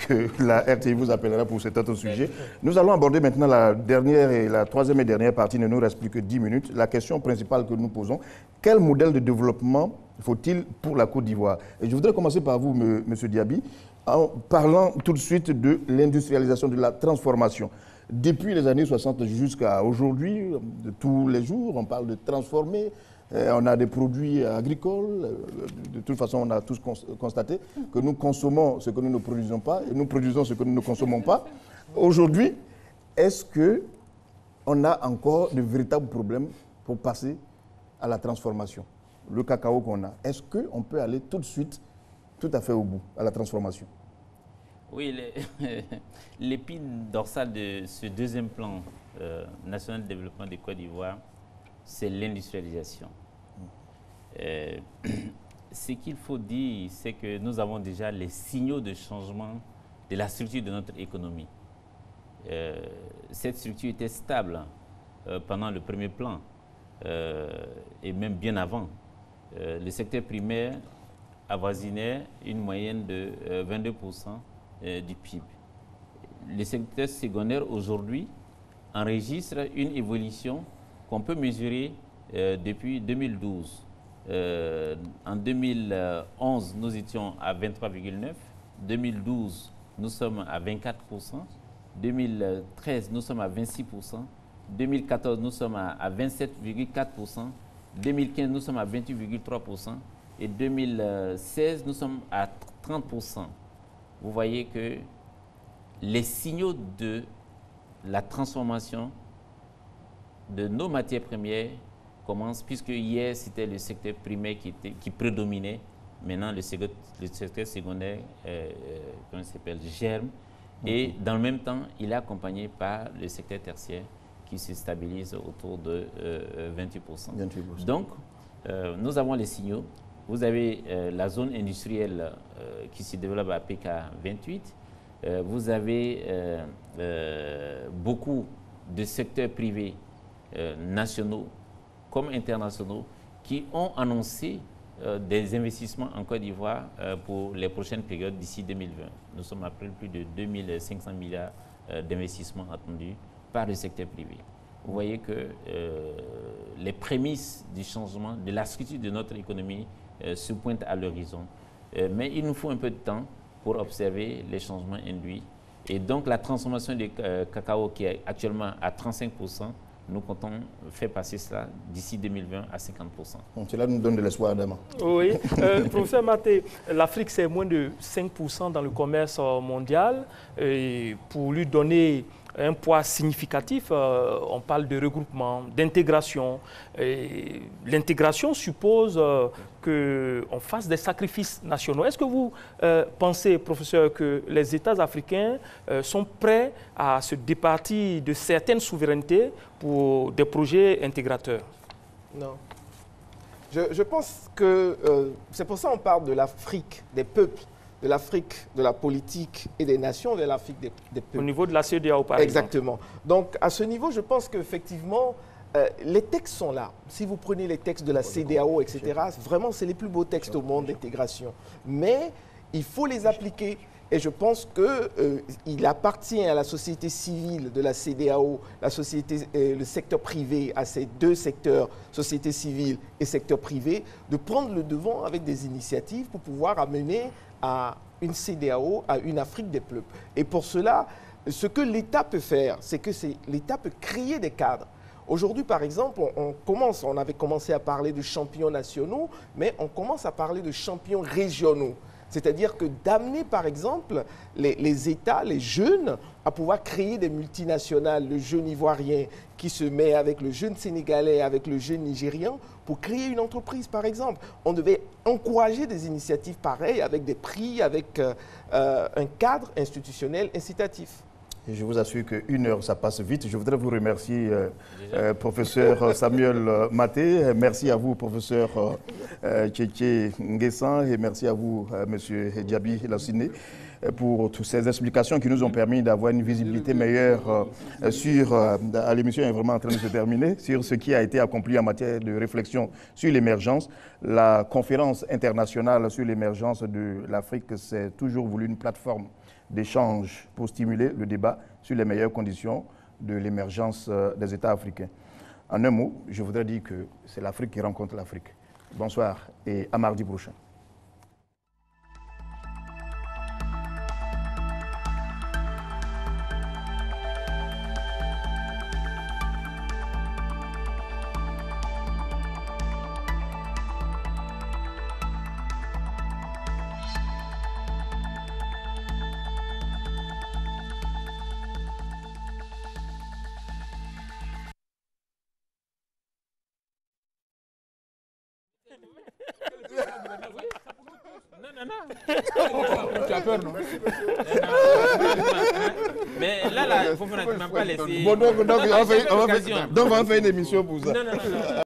que la RTI vous appellera pour cet autre sujet. Nous allons aborder maintenant la troisième et dernière partie. Il ne nous reste plus que 10 minutes. La question principale que nous posons, quel modèle de développement faut-il pour la Côte d'Ivoire? Et je voudrais commencer par vous, M. Diaby, en parlant tout de suite de l'industrialisation, de la transformation. Depuis les années 60 jusqu'à aujourd'hui, tous les jours, on parle de transformer. On a des produits agricoles. De toute façon, on a tous constaté que nous consommons ce que nous ne produisons pas et nous produisons ce que nous ne consommons pas. Aujourd'hui, est-ce qu'on a encore de véritables problèmes pour passer à la transformation? Le cacao qu'on a, est-ce qu'on peut aller tout de suite, tout à fait au bout, à la transformation? Oui, l'épine dorsale de ce deuxième plan national de développement de Côte d'Ivoire, c'est l'industrialisation. Ce qu'il faut dire, c'est que nous avons déjà les signaux de changement de la structure de notre économie. Cette structure était stable pendant le premier plan et même bien avant. Le secteur primaire avoisinait une moyenne de 22% du PIB. Le secteur secondaire aujourd'hui enregistre une évolution qu'on peut mesurer depuis 2012. En 2011, nous étions à 23,9%. 2012, nous sommes à 24%. 2013, nous sommes à 26%. 2014, nous sommes à 27,4%. 2015, nous sommes à 28,3%. Et 2016, nous sommes à 30%. Vous voyez que les signaux de la transformation de nos matières premières commencent, puisque hier, c'était le secteur primaire qui prédominait. Maintenant, le secteur secondaire comment il s'appelle, germe. Et dans le même temps, il est accompagné par le secteur tertiaire qui se stabilise autour de 28%. Donc, nous avons les signaux. Vous avez la zone industrielle qui se développe à PK 28. Vous avez beaucoup de secteurs privés nationaux comme internationaux qui ont annoncé des investissements en Côte d'Ivoire pour les prochaines périodes d'ici 2020. Nous sommes à plus de 2500 milliards d'investissements attendus par le secteur privé. Vous voyez que les prémices du changement de la structure de notre économie se pointent à l'horizon. Mais il nous faut un peu de temps pour observer les changements induits. Et donc la transformation du cacao qui est actuellement à 35%, nous comptons faire passer cela d'ici 2020 à 50%. Donc, cela nous donne de l'espoir, Adama. Oui. Professeur Maté, l'Afrique, c'est moins de 5% dans le commerce mondial. Et pour lui donner un poids significatif, on parle de regroupement, d'intégration. L'intégration suppose qu'on fasse des sacrifices nationaux. Est-ce que vous pensez, professeur, que les États africains sont prêts à se départir de certaines souverainetés pour des projets intégrateurs? Non. Je pense que c'est pour ça qu'on parle de l'Afrique, des peuples, de l'Afrique, de la politique et des nations, de l'Afrique des peuples. Au niveau de la CEDEAO, par exemple. Exactement. Donc, à ce niveau, je pense qu'effectivement, les textes sont là. Si vous prenez les textes de la CEDEAO, etc., vraiment, c'est les plus beaux textes au monde d'intégration. Mais il faut les appliquer. Et je pense qu'il appartient à la société civile de la CEDEAO, le secteur privé, à ces deux secteurs, société civile et secteur privé, de prendre le devant avec des initiatives pour pouvoir amener à une CEDEAO, à une Afrique des peuples. Et pour cela, ce que l'État peut faire, c'est que l'État peut créer des cadres. Aujourd'hui, par exemple, on avait commencé à parler de champions nationaux, mais on commence à parler de champions régionaux. C'est-à-dire que d'amener, par exemple, les États, les jeunes, à pouvoir créer des multinationales, le jeune ivoirien qui se met avec le jeune sénégalais, avec le jeune nigérian, pour créer une entreprise, par exemple. On devait encourager des initiatives pareilles, avec des prix, avec un cadre institutionnel incitatif. Et je vous assure qu'une heure, ça passe vite. Je voudrais vous remercier, professeur Samuel Maté. Merci à vous, professeur Tchétché Nguessan. Et merci à vous, monsieur Diaby Lassiné, pour toutes ces explications qui nous ont permis d'avoir une visibilité meilleure sur, l'émission est vraiment en train de se terminer, sur ce qui a été accompli en matière de réflexion sur l'émergence. La conférence internationale sur l'émergence de l'Afrique, c'est toujours voulu une plateforme d'échange pour stimuler le débat sur les meilleures conditions de l'émergence des États africains. En un mot, je voudrais dire que c'est l'Afrique qui rencontre l'Afrique. Bonsoir et à mardi prochain. Tu as peur, non? Mais là, il faut que tu ne m'as pas laissé. Bon, donc on va faire une émission pour ça. Non.